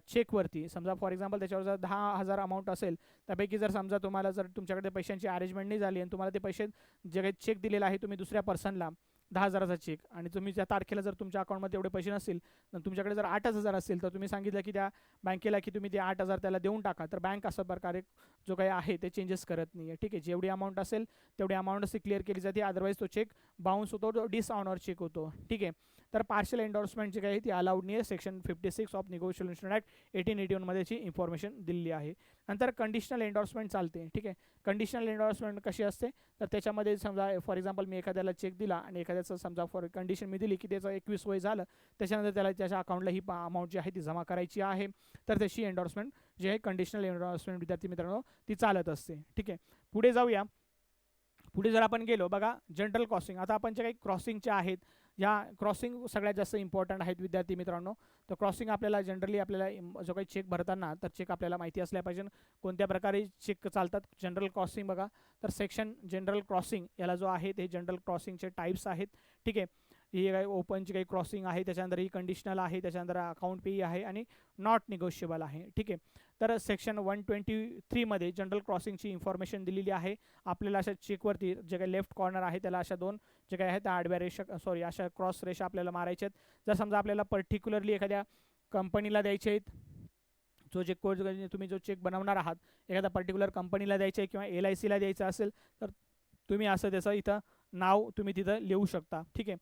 चेकवरती, समजा फॉर एक्झाम्पल त्याच्यावर जर 10,000 अमाऊंट असेल त्यापैकी जर समजा तुम्हाला जर तुमच्याकडे पैशांची अरेंजमेंट नाही झाली आणि तुम्हाला ते पैसे जे काही चेक दिलेला आहे तुम्ही दुसऱ्या पर्सनला 10,000चा चेक आणि तुम्ही त्या तारखेला जर तुमच्या अकाउंटमध्ये एवढे पैसे नसतील, तुमच्याकडे जर 8,000 असेल, तर तुम्ही सांगितलं की त्या बँकेला की तुम्ही ते 8,000 त्याला देऊन टाका, तर बँक अशा प्रकारे जो काही आहे ते चेंजेस करत नाही आहे. ठीक आहे, जेवढी अमाऊंट असेल तेवढी अमाऊंटच क्लिअर केली जाते, अदरवाईज तो चेक बाउन्स होतो, तो डिसऑनर चेक होतो. ठीक आहे, तर पार्शियल एंडोर्समेंट जी काही ती अलाउड नाही आहे. Section 56 of negotiable instrument act 1881 मध्ये याची इन्फॉर्मेशन दिलेली आहे. नंतर कंडिशनल एंडोर्समेंट चालते. ठीक आहे, कंडिशनल एंडोर्समेंट कशी असते, तर त्याच्यामध्ये समजा फॉर एक्झाम्पल मी एखाद्याला चेक दिला आणि एखाद्याचं समजा फॉर कंडिशन मी दिली की त्याचं 21 वय झालं, त्याच्यानंतर त्याला त्याच्या अकाउंटला ही अमाऊंट जी आहे ती जमा करायची आहे, तर त्याची एंडोर्समेंट जी आहे कंडिशनल एंडोर्समेंट विद्यार्थी मित्रांनो ती चालत असते. ठीक आहे, पुढे जाऊया. पुढे जर आपण गेलो बघा, जनरल क्रॉसिंग. आता आपण जे काही क्रॉसिंगचे आहेत, या क्रॉसिंग सगळ्यात जास्त इम्पॉर्टंट आहेत विद्यार्थी मित्रांनो. तर क्रॉसिंग आपल्याला जनरली आपल्याला जो काही चेक भरताना तर चेक आपल्याला माहिती असल्या पाहिजे कोणत्या प्रकारे चेक चालतात. जनरल क्रॉसिंग बघा, तर सेक्शन जनरल क्रॉसिंग याला जो आहे ते जनरल क्रॉसिंगचे टाईप्स आहेत. ठीक आहे, ही काही ओपनची काही क्रॉसिंग आहे, त्याच्यानंतर ही कंडिशनल आहे, त्याच्यानंतर अकाउंट पे आहे आणि नॉट निगोशिएबल आहे. ठीक आहे, तर सेक्शन 123 मध्ये जनरल क्रॉसिंगची इन्फॉर्मेशन दिलेली आहे. आपल्याला अशा चेकवरती जे काही लेफ्ट कॉर्नर आहे त्याला अशा दोन जे काही आहेत त्या आडव्या रेषा अशा क्रॉस रेषा आपल्याला मारायच्या आहेत. जर समजा आपल्याला पर्टिक्युलरली एखाद्या कंपनीला द्यायचे आहेत, जो जे तुम्ही जो चेक बनवणार आहात एखाद्या पर्टिक्युलर कंपनीला द्यायचे आहे किंवा LICला द्यायचं असेल, तर तुम्ही असं त्याचं इथं नाव तुम्ही तिथं लिहू शकता. ठीक आहे,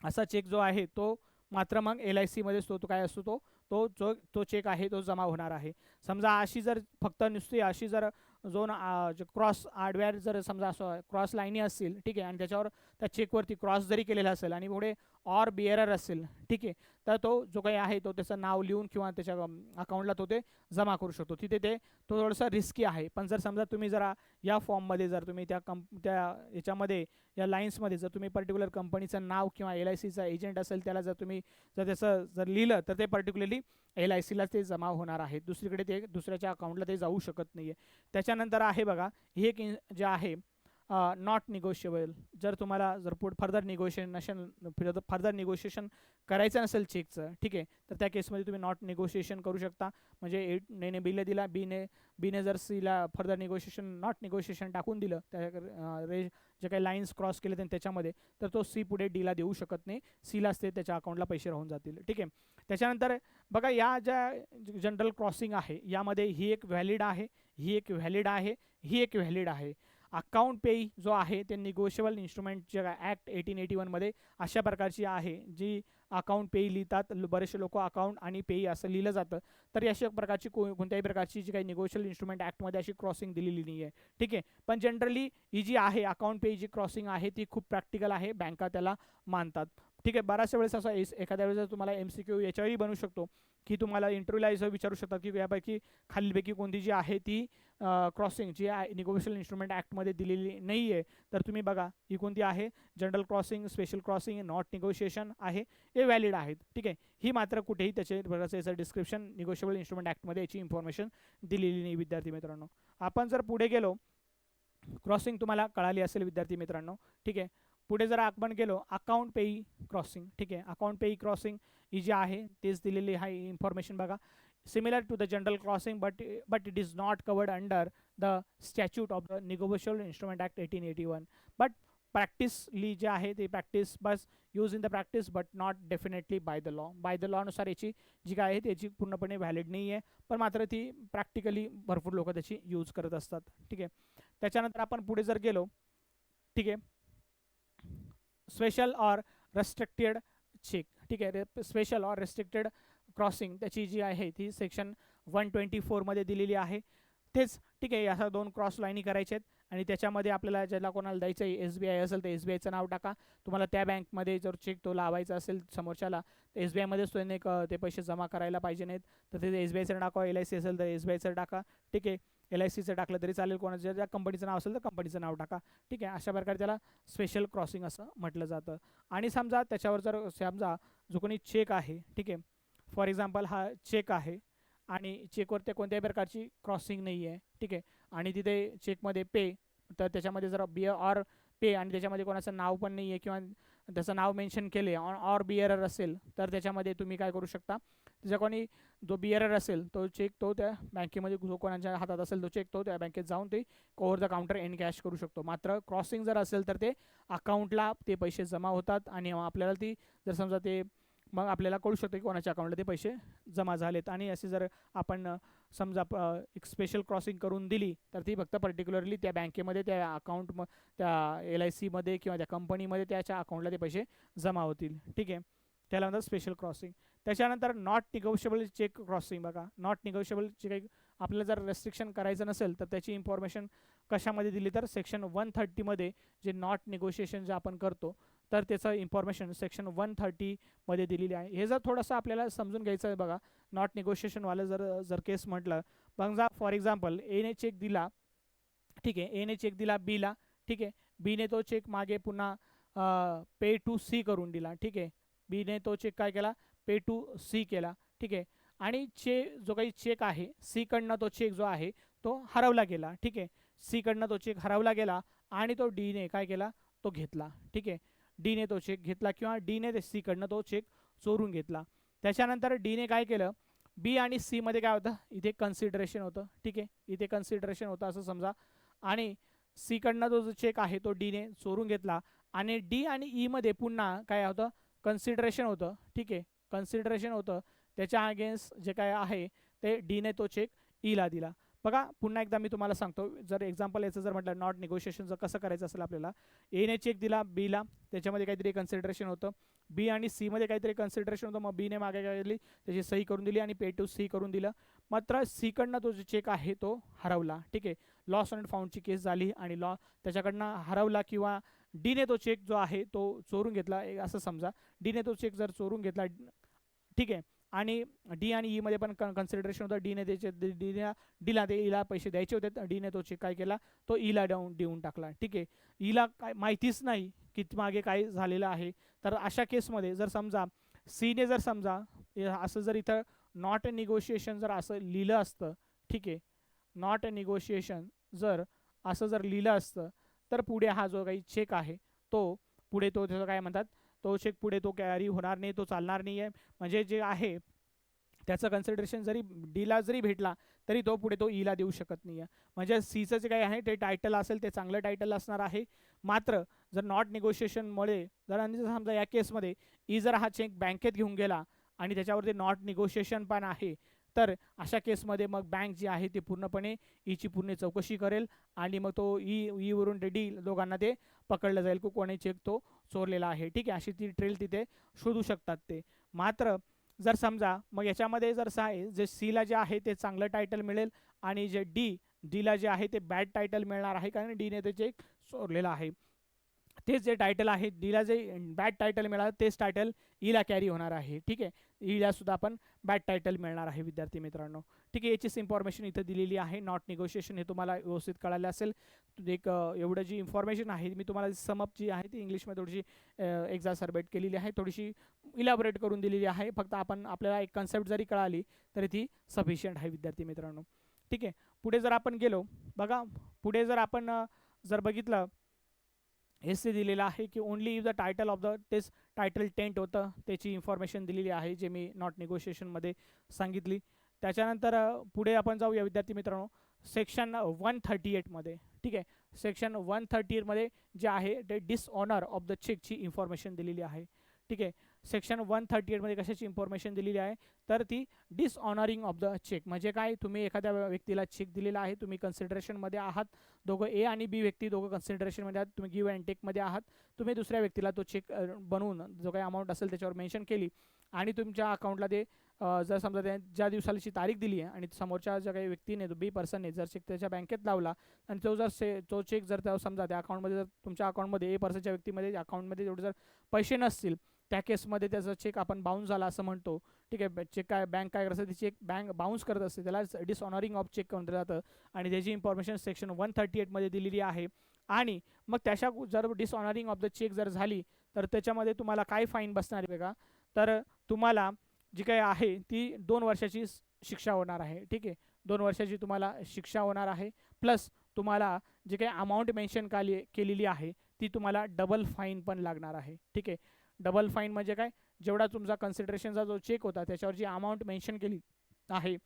असा चेक जो आहे तो मात्र मग LICमध्येच तो काय असतो, तो चेक आहे तो जमा होणार आहे. समजा अशी जर फक्त नुसती अशी जर जो क्रॉस आडव्या जर समजा असं क्रॉस लाईनी असतील, ठीक आहे, आणि त्याच्यावर त्या चेकवरती क्रॉस जरी केलेला असेल आणि पुढे ऑर बिअरर असेल, ठीक आहे, तर तो जो काही आहे तो त्याचं नाव लिहून किंवा त्याच्या अकाउंटला तो ते जमा करू शकतो. तिथे ते तो थोडंसं रिस्की आहे. पण जर समजा तुम्ही जरा या फॉर्ममध्ये जर तुम्ही त्या याच्यामध्ये या लाईन्समध्ये जर तुम्ही पर्टिक्युलर कंपनीचं नाव किंवा LICचा एजंट असेल त्याला जर तुम्ही त्याचं जर लिहिलं, तर ते पर्टिक्युलरली LICला ते जमा होणार आहे, दुसरीकडे ते दुसऱ्याच्या अकाउंटला ते जाऊ शकत नाही आहे. त्याच्यानंतर आहे बघा, हे एक जे आहे नॉट निगोशिएबल. जर तुम्हाला जर फर्दर निगोशिएशन करायचं नसेल चेकचं, ठीक आहे, तर त्या केसमध्ये तुम्ही नॉट निगोशिएशन करू शकता. म्हणजे ने बीला दिला, बीने जर सीला फर्दर नॉट निगोशिएशन टाकून दिलं त्या जे काही लाईन्स क्रॉस केले त्याच्यामध्ये, तर तो सी पुढे डीला देऊ शकत नाही, सीलाच ते त्याच्या अकाउंटला पैसे राहून जातील. ठीक आहे, त्याच्यानंतर बघा या ज्या जनरल क्रॉसिंग आहे यामध्ये ही एक व्हॅलिड आहे, ही एक व्हॅलिड आहे, ही एक व्हॅलिड आहे. अकाउंट पेई जो आहे ते निगोशिएबल इन्स्ट्रुमेंट जे ॲक्ट 1881 मध्ये अशा प्रकारची आहे, जी अकाउंट पेई लिहितात. बरेचसे लोक अकाउंट आणि पेई असं लिहिलं जातं, तर अशा प्रकारची कोणत्याही प्रकारची जी काही निगोशिएबल इन्स्ट्रुमेंट ॲक्टमध्ये अशी क्रॉसिंग दिलेली नाही आहे. ठीक आहे, पण जनरली ही जी आहे अकाउंट पेई जी क्रॉसिंग आहे ती खूप प्रॅक्टिकल आहे, बँका त्याला मानतात. ठीक आहे, बऱ्याचशा वेळेस असं एखाद्या वेळेस तुम्हाला MCQ याच्यावरही बनू शकतो की तुम्हाला इंटरव्ह्यूला असं विचारू शकतात की यापैकी खालीलपैकी कोणती जी आहे ती क्रॉसिंग जी निगोशिएबल इन्स्ट्रुमेंट ॲक्टमध्ये दिलेली नाही आहे, तर तुम्ही बघा ही कोणती आहे, general crossing, special crossing, not negotiation आहे, हे व्हॅलिड आहेत. ठीक आहे, ही मात्र कुठेही त्याचे बघायचं याचं डिस्क्रिप्शन निगोशिएबल इन्स्ट्रुमेंट ॲक्टमध्ये याची इन्फॉर्मेशन दिलेली नाही विद्यार्थी मित्रांनो. आपण जर पुढे गेलो, क्रॉसिंग तुम्हाला कळाली असेल विद्यार्थी मित्रांनो. ठीक आहे, पुढे जर आपण गेलो अकाउंट पेई क्रॉसिंग. ठीक आहे, अकाउंट पेई क्रॉसिंग ही जी आहे तेच दिलेली आहे इन्फॉर्मेशन बघा. Similar to the general crossing but it is not covered under the statute of the negotiable instrument act 1881. But practically जे आहे ते practice bus use in the practice but not definitely by the law. By the लॉनुसार याची जी काय आहे त्याची पूर्णपणे व्हॅलिड नाही आहे, पण मात्र ती प्रॅक्टिकली भरपूर लोक त्याची यूज करत असतात. ठीक आहे, त्याच्यानंतर आपण पुढे जर गेलो, ठीक आहे, स्पेशल ऑर रेस्ट्रिक्टेड चेक. ठीक आहे, स्पेशल ऑर रेस्ट्रिक्टेड क्रॉसिंग त्याची जी आहे ती सेक्शन 124 मध्ये दिलेली आहे. तेच ठीक आहे, अशा दोन क्रॉस लाईनी करायच्या आहेत आणि त्याच्यामध्ये आपल्याला ज्याला कोणाला द्यायचं आहे SBI असेल तर SBIचं नाव टाका. तुम्हाला त्या बँकमध्ये जर चेक तो लावायचा असेल समोरच्याला तर SBIमध्येच त्याने ते पैसे जमा करायला पाहिजे नाहीत, तर ते SBIचं टाका. LIC असेल तर SBIचं टाका. ठीक आहे, LICचं टाकलं तरी चालेल, कोणाच्या ज्या कंपनीचं नाव असेल तर कंपनीचं नाव टाका. ठीक आहे, अशा प्रकारे त्याला स्पेशल क्रॉसिंग असं म्हटलं जातं. आणि समजा त्याच्यावर जर समजा जो कोणी चेक आहे, ठीक आहे, फॉर एक्झाम्पल हा चेक आहे आणि चेकवर ते कोणत्याही प्रकारची क्रॉसिंग नाही आहे, ठीक आहे, आणि तिथे चेकमध्ये पे तर त्याच्यामध्ये जर पे आणि त्याच्यामध्ये कोणाचं नाव पण नाही आहे किंवा त्याचं नाव मेन्शन केले ऑर बिअरर असेल तर त्याच्यामध्ये तुम्ही काय करू शकता, त्याच्या कोणी जो बिअरर असेल तो चेक तो त्या बँकेमध्ये जो कोणाच्या हातात असेल तो चेक तो त्या बँकेत जाऊन ते over the counter an cash करू शकतो. मात्र क्रॉसिंग जर असेल तर ते अकाउंटला ते पैसे जमा होतात आणि आपल्याला ती जर समजा ते मग आपल्याला कळू शकतं की कोणाच्या अकाउंटला ते पैसे जमा झालेत. आणि असे जर आपण समजा एक स्पेशल क्रॉसिंग करून दिली तर ती फक्त पर्टिक्युलरली त्या बँकेमध्ये त्या अकाउंट त्या LICमध्ये किंवा त्या कंपनीमध्ये त्याच्या अकाउंटला ते पैसे जमा होतील. ठीक आहे, त्याला म्हणतात स्पेशल क्रॉसिंग. त्याच्यानंतर नॉट निगोशिएबल चेक क्रॉसिंग. बघा, नॉट निगोशिएबल काही आपल्याला जर रेस्ट्रिक्शन करायचं नसेल तर त्याची इन्फॉर्मेशन कशामध्ये दिली तर सेक्शन 130मध्ये जे नॉट निगोशिएशन जे आपण करतो तर त्याचं इन्फॉर्मेशन सेक्शन 130मध्ये दिलेली आहे. हे जर थोडंसं आपल्याला समजून घ्यायचं आहे. बघा, नॉट निगोशिएशनवालं जर केस म्हटलं, बघा फॉर एक्झाम्पल एने चेक दिला, ठीक आहे, एने चेक दिला बीला, ठीक आहे, बीने तो चेक मागे पुन्हा पे टू सी करून दिला. ठीक आहे, बीने तो चेक काय केला, पे टू सी केला. ठीक आहे, आणि जो काही चेक आहे सीकडनं तो चेक जो आहे तो हरवला गेला. ठीक आहे, सीकडनं तो चेक हरवला गेला आणि तो डीने काय केला, तो घेतला. ठीक आहे, डीने तो चेक घेतला किंवा डीने ते सीकडनं तो चेक चोरून घेतला. त्याच्यानंतर डीने काय केलं, बी आणि सी मध्ये काय होतं, इथे कन्सिडरेशन होतं. ठीक आहे, इथे कन्सिडरेशन होतं असं समजा, आणि सीकडनं तो जो चेक आहे तो डीने चोरून घेतला आणि डी आणि ई मध्ये पुन्हा काय होतं, कन्सिडरेशन होतं. ठीक आहे, कन्सिडरेशन होतं, त्याच्या अगेन्स्ट जे काय आहे ते डीने तो चेक ईला दिला. बघा पुन्हा एकदा मी तुम्हाला सांगतो, जर एक्झाम्पल याचं जर म्हटलं नॉट निगोशिएशन जर कसं करायचं असेल आपल्याला, एने चेक दिला बीला, त्याच्यामध्ये काहीतरी कन्सिडरेशन होतं, बी आणि सी मध्ये काहीतरी कन्सिडरेशन होतं, मग बीने मागे काय केली, त्याची सही करून दिली आणि पे टू सी करून दिलं. मात्र सीकडनं तो जो चेक आहे तो हरवला. ठीक आहे, लॉस अँड फाउंडची केस झाली आणि त्याच्याकडनं हरवला किंवा डीने तो चेक जो आहे तो चोरून घेतला असं समजा, डीने तो चेक जर चोरून घेतला, ठीक आहे, आणि डी आणि ई मध्ये पण कन्सिडरेशन होतं, डीने त्याचे डीला ते ईला पैसे द्यायचे होते, डीने तो चेक काय केला, तो ईला देऊन टाकला. ठीक आहे, ईला काय माहितीच नाही की मागे काय झालेलं आहे. तर अशा केसमध्ये जर समजा सीने जर समजा असं जर इथं नॉट निगोशिएशन जर असं लिहिलं असतं, ठीक आहे, नॉट निगोशिएशन जर असं जर लिहिलं असतं तर पुढे हा जो काही चेक आहे तो पुढे तो त्याचं काय म्हणतात, तो चेक पुढे तो कॅरी होणार नाही, तो चालणार नाही आहे. म्हणजे जे आहे त्याचं कन्सिडरेशन जरी डीला जरी भेटला तरी तो पुढे तो ईला देऊ शकत नाही आहे. म्हणजे सीचं जे काही आहे ते टायटल असेल ते चांगलं टायटल असणार आहे. मात्र जर नॉट निगोशिएशनमुळे जर समजा या केसमध्ये ई जर हा चेक बँकेत घेऊन गेला आणि त्याच्यावरती नॉट निगोशिएशन पण आहे, तर अशा केसमध्ये मग बँक जी आहे ती पूर्णपणे ईची पूर्ण चौकशी करेल आणि मग तो ईवरून ते डी दोघांना ते पकडलं जाईल की कोणी चेक तो चोरलेला आहे. ठीक आहे, अशी ती ट्रेल तिथे शोधू शकतात ते. मात्र जर समजा मग याच्यामध्ये जर जे सीला जे आहे ते चांगलं टायटल मिळेल आणि जे डीला जे आहे ते बॅड टायटल मिळणार आहे, कारण डीने ते चेक चोरलेला आहे. तेच जे टायटल आहे डीला जे बॅड टायटल मिळालं तेच टायटल ईला कॅरी होणार आहे. ठीक आहे, ईला सुद्धा आपण बॅड टायटल मिळणार आहे विद्यार्थी मित्रांनो. ठीक आहे, याचीच इन्फॉर्मेशन इथं दिलेली आहे. नॉट निगोशिएशन हे तुम्हाला व्यवस्थित कळालं असेल. एक एवढं जी इन्फॉर्मेशन आहे मी तुम्हाला समअप जी आहे ती इंग्लिशमध्ये थोडीशी एक्झासर्बेट केलेली आहे, थोडीशी इलॅबोरेट करून दिलेली आहे. फक्त आपल्याला एक कन्सेप्ट जरी कळाली तरी ती सफिशियंट आहे विद्यार्थी मित्रांनो. ठीक आहे, पुढे जर आपण गेलो, बघा पुढे जर आपण जर बघितलं, हे दिलेलं आहे की only if the title of the test title tent होतं, त्याची इन्फॉर्मेशन दिलेली आहे जे मी नॉट निगोशिएशनमध्ये सांगितली. त्याच्यानंतर पुढे आपण जाऊया विद्यार्थी मित्रांनो सेक्शन 138मध्ये. ठीक आहे, सेक्शन 138मध्ये जे आहे ते डिसऑनर ऑफ द चेकची इन्फॉर्मेशन दिलेली आहे. ठीक आहे, सेक्शन 138मध्ये कशाची इन्फॉर्मेशन दिलेली आहे तर ती डिसऑनरिंग ऑफ द चेक. म्हणजे काय, तुम्ही एखाद्या व्यक्तीला चेक दिलेला आहे, तुम्ही कन्सिडरेशनमध्ये आहात, दोघं ए आणि बी व्यक्ती दोघं कन्सिडरेशनमध्ये आहात, तुम्ही गिव्ह अँड टेकमध्ये आहात, तुम्ही दुसऱ्या व्यक्तीला तो चेक बनवून जो काही अमाऊंट असेल त्याच्यावर मेन्शन केली आणि तुमच्या अकाउंटला ते जर समजा त्या ज्या दिवसाची तारीख दिली आहे आणि समोरच्या ज्या काही व्यक्तीने बी पर्सनने जर चेक त्याच्या बँकेत लावला आणि तो चेक जर त्या समजा त्या अकाउंटमध्ये जर तुमच्या अकाउंटमध्ये ए पर्सनच्या व्यक्तीमध्ये अकाउंटमध्ये जेवढे जर पैसे नसतील त्या केसमध्ये त्याचा चेक आपण बाउन्स झाला असं म्हणतो. ठीक आहे, चेक काय बँक काय करत असते, चेक बँक बाउन्स करत असते, त्याला डिसऑनरिंग ऑफ चेक म्हटलं जातं आणि त्याची इन्फॉर्मेशन सेक्शन 138मध्ये दिलेली आहे. आणि मग त्याच्या जर डिसऑनरिंग ऑफ द चेक जर झाली तर त्याच्यामध्ये तुम्हाला काय फाईन बसणार आहे बघा, तर तुम्हाला जी काही आहे ती 2 वर्षाची शिक्षा होणार आहे. ठीक आहे, 2 वर्षाची तुम्हाला शिक्षा होणार आहे, प्लस तुम्हाला जे काही अमाऊंट मेन्शन केलेली आहे ती तुम्हाला डबल फाईन पण लागणार आहे. ठीक आहे, डबल फाईन म्हणजे काय, जेवढा तुमचा कन्सिडरेशनचा जो चेक होता त्याच्यावर जी अमाऊंट मेन्शन केली आहे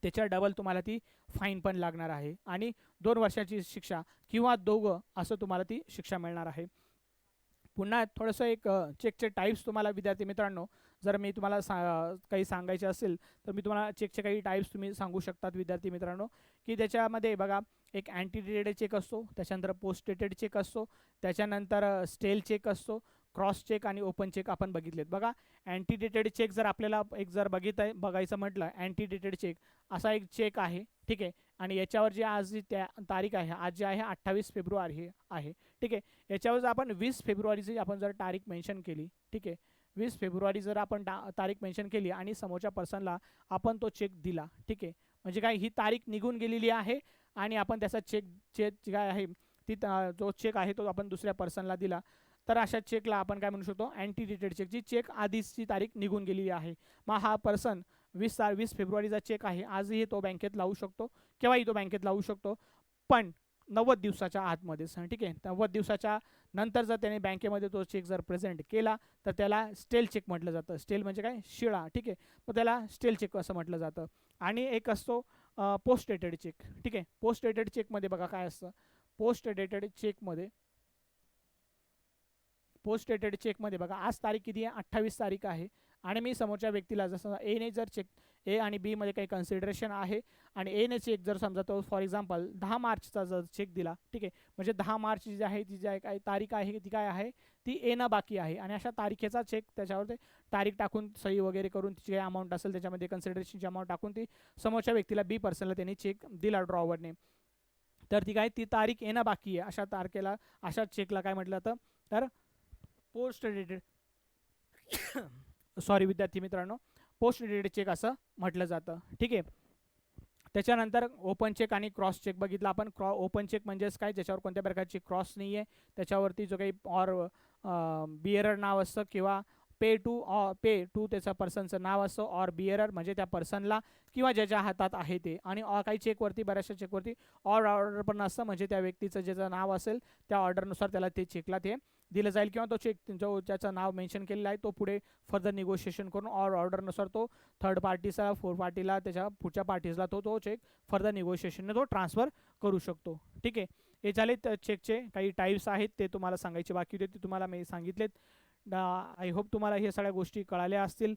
त्याच्या डबल तुम्हाला ती फाईन पण लागणार आहे आणि 2 वर्षाची शिक्षा किंवा दोघं असं तुम्हाला ती शिक्षा मिळणार आहे. पुन्हा थोडंसं एक चेकचे टाईप्स तुम्हाला विद्यार्थी मित्रांनो जर मी तुम्हाला काही सांगायचे असेल तर मी तुम्हाला चेकचे काही टाईप्स तुम्ही सांगू शकतात विद्यार्थी मित्रांनो, की त्याच्यामध्ये बघा एक अँटी डेटेड चेक असतो, त्याच्यानंतर पोस्ट डेटेड चेक असतो, त्याच्यानंतर स्टेल चेक असतो, क्रॉस चेक आणि ओपन चेक आपण बघितलेत. बघा अँटी डेटेड चेक जर आपल्याला एक जर बघायचं म्हटलं, अँटी डेटेड चेक असा एक चेक आहे. ठीक आहे, आणि याच्यावर जी आज जी त्या तारीख आहे, आज जी आहे 28 फेब्रुवारी आहे. ठीक आहे, याच्यावर जर आपण 20 फेब्रुवारीची आपण जर तारीख मेन्शन केली, ठीक आहे, 20 फेब्रुवारी जर आपण तारीख मेन्शन केली आणि समोरच्या पर्सनला आपण तो चेक दिला, ठीक आहे, म्हणजे काय ही तारीख निघून गेलेली आहे आणि आपण त्याचा चेक काय आहे ती जो चेक आहे तो आपण दुसऱ्या पर्सनला दिला, तर अशा चेकला आपण काय म्हणू शकतो, अँटी डेटेड चेक, जी चेक आधीची तारीख निघून गेलेली आहे. मग हा पर्सन 20 फेब्रुवारीचा चेक आहे, आजही तो बँकेत लावू शकतो, केव्हाही तो बँकेत लावू शकतो, पण 90 दिवसाच्या आतमध्येच. ठीक आहे, 90 दिवसाच्या नंतर जर त्याने बँकेमध्ये तो चेक जर प्रेझेंट केला तर त्याला स्टेल चेक म्हटलं जातं. स्टेल म्हणजे काय, शिळा. ठीक आहे, मग त्याला स्टेल चेक असं म्हटलं जातं. आणि एक असतो पोस्ट डेटेड चेक. ठीक आहे, पोस्ट डेटेड चेकमध्ये बघा काय असतं, पोस्ट डेटेड चेकमध्ये बघा आज तारीख किती आहे, 28 तारीख आहे, आणि मी समोरच्या व्यक्तीला जसं एने जर चेक ए आणि बी मध्ये काही कन्सिडरेशन आहे आणि एने चेक जर समजा तो फॉर एक्झाम्पल 10 मार्चचा जर चेक दिला, ठीक आहे, म्हणजे 10 मार्च जी आहे ती जी काय तारीख आहे ती काय आहे, ती एनं बाकी आहे, आणि अशा तारखेचा चेक त्याच्यावर ते तारीख टाकून सही वगैरे करून तिची काही अमाऊंट असेल त्याच्यामध्ये कन्सिडरेशनची अमाऊंट टाकून ती समोरच्या व्यक्तीला बी पर्सनला त्यांनी चेक दिला ड्रॉवरने, तर ती काय ती तारीख येणं बाकी आहे, अशा तारखेला अशा चेकला काय म्हटलं जातं, तर पोस्ट डेटेड सॉरी विद्यार्थी मित्रांनो, पोस्ट डेटेड चेक असं म्हटलं जातं. ठीक आहे, त्याच्यानंतर ओपन चेक आणि क्रॉस चेक बघितला आपण. ओपन चेक म्हणजेच काय, ज्याच्यावर कोणत्या प्रकारची क्रॉस नाही आहे, त्याच्यावरती जो काही ऑर बिअरर नाव असतं किंवा पे टू त्याचा पर्सनचं नाव असतं, ऑर बिअरर म्हणजे त्या पर्सनला किंवा ज्याच्या हातात आहे ते, आणि काही चेकवरती बऱ्याचशा चेकवरती ऑर्डर पण असतं, म्हणजे त्या व्यक्तीचं ज्याचं नाव असेल त्या ऑर्डरनुसार त्याला ते चेकला ते दिलं जाईल, किंवा तो चेक जो ज्याचं नाव मेन्शन केलेलं आहे तो पुढे फर्दर निगोशिएशन करून ऑर्डरनुसार तो थर्ड पार्टीचा फोर्थ पार्टीला त्याच्या पुढच्या पार्टीजला तो चेक फर्दर निगोशिएशनने तो ट्रान्सफर करू शकतो. ठीक आहे, हे झाले चेकचे काही टाईप्स आहेत ते तुम्हाला सांगायचे बाकी होते, ते तुम्हाला मी सांगितलेत. आय होप तुम्हाला हे सगळ्या गोष्टी कळाल्या असतील.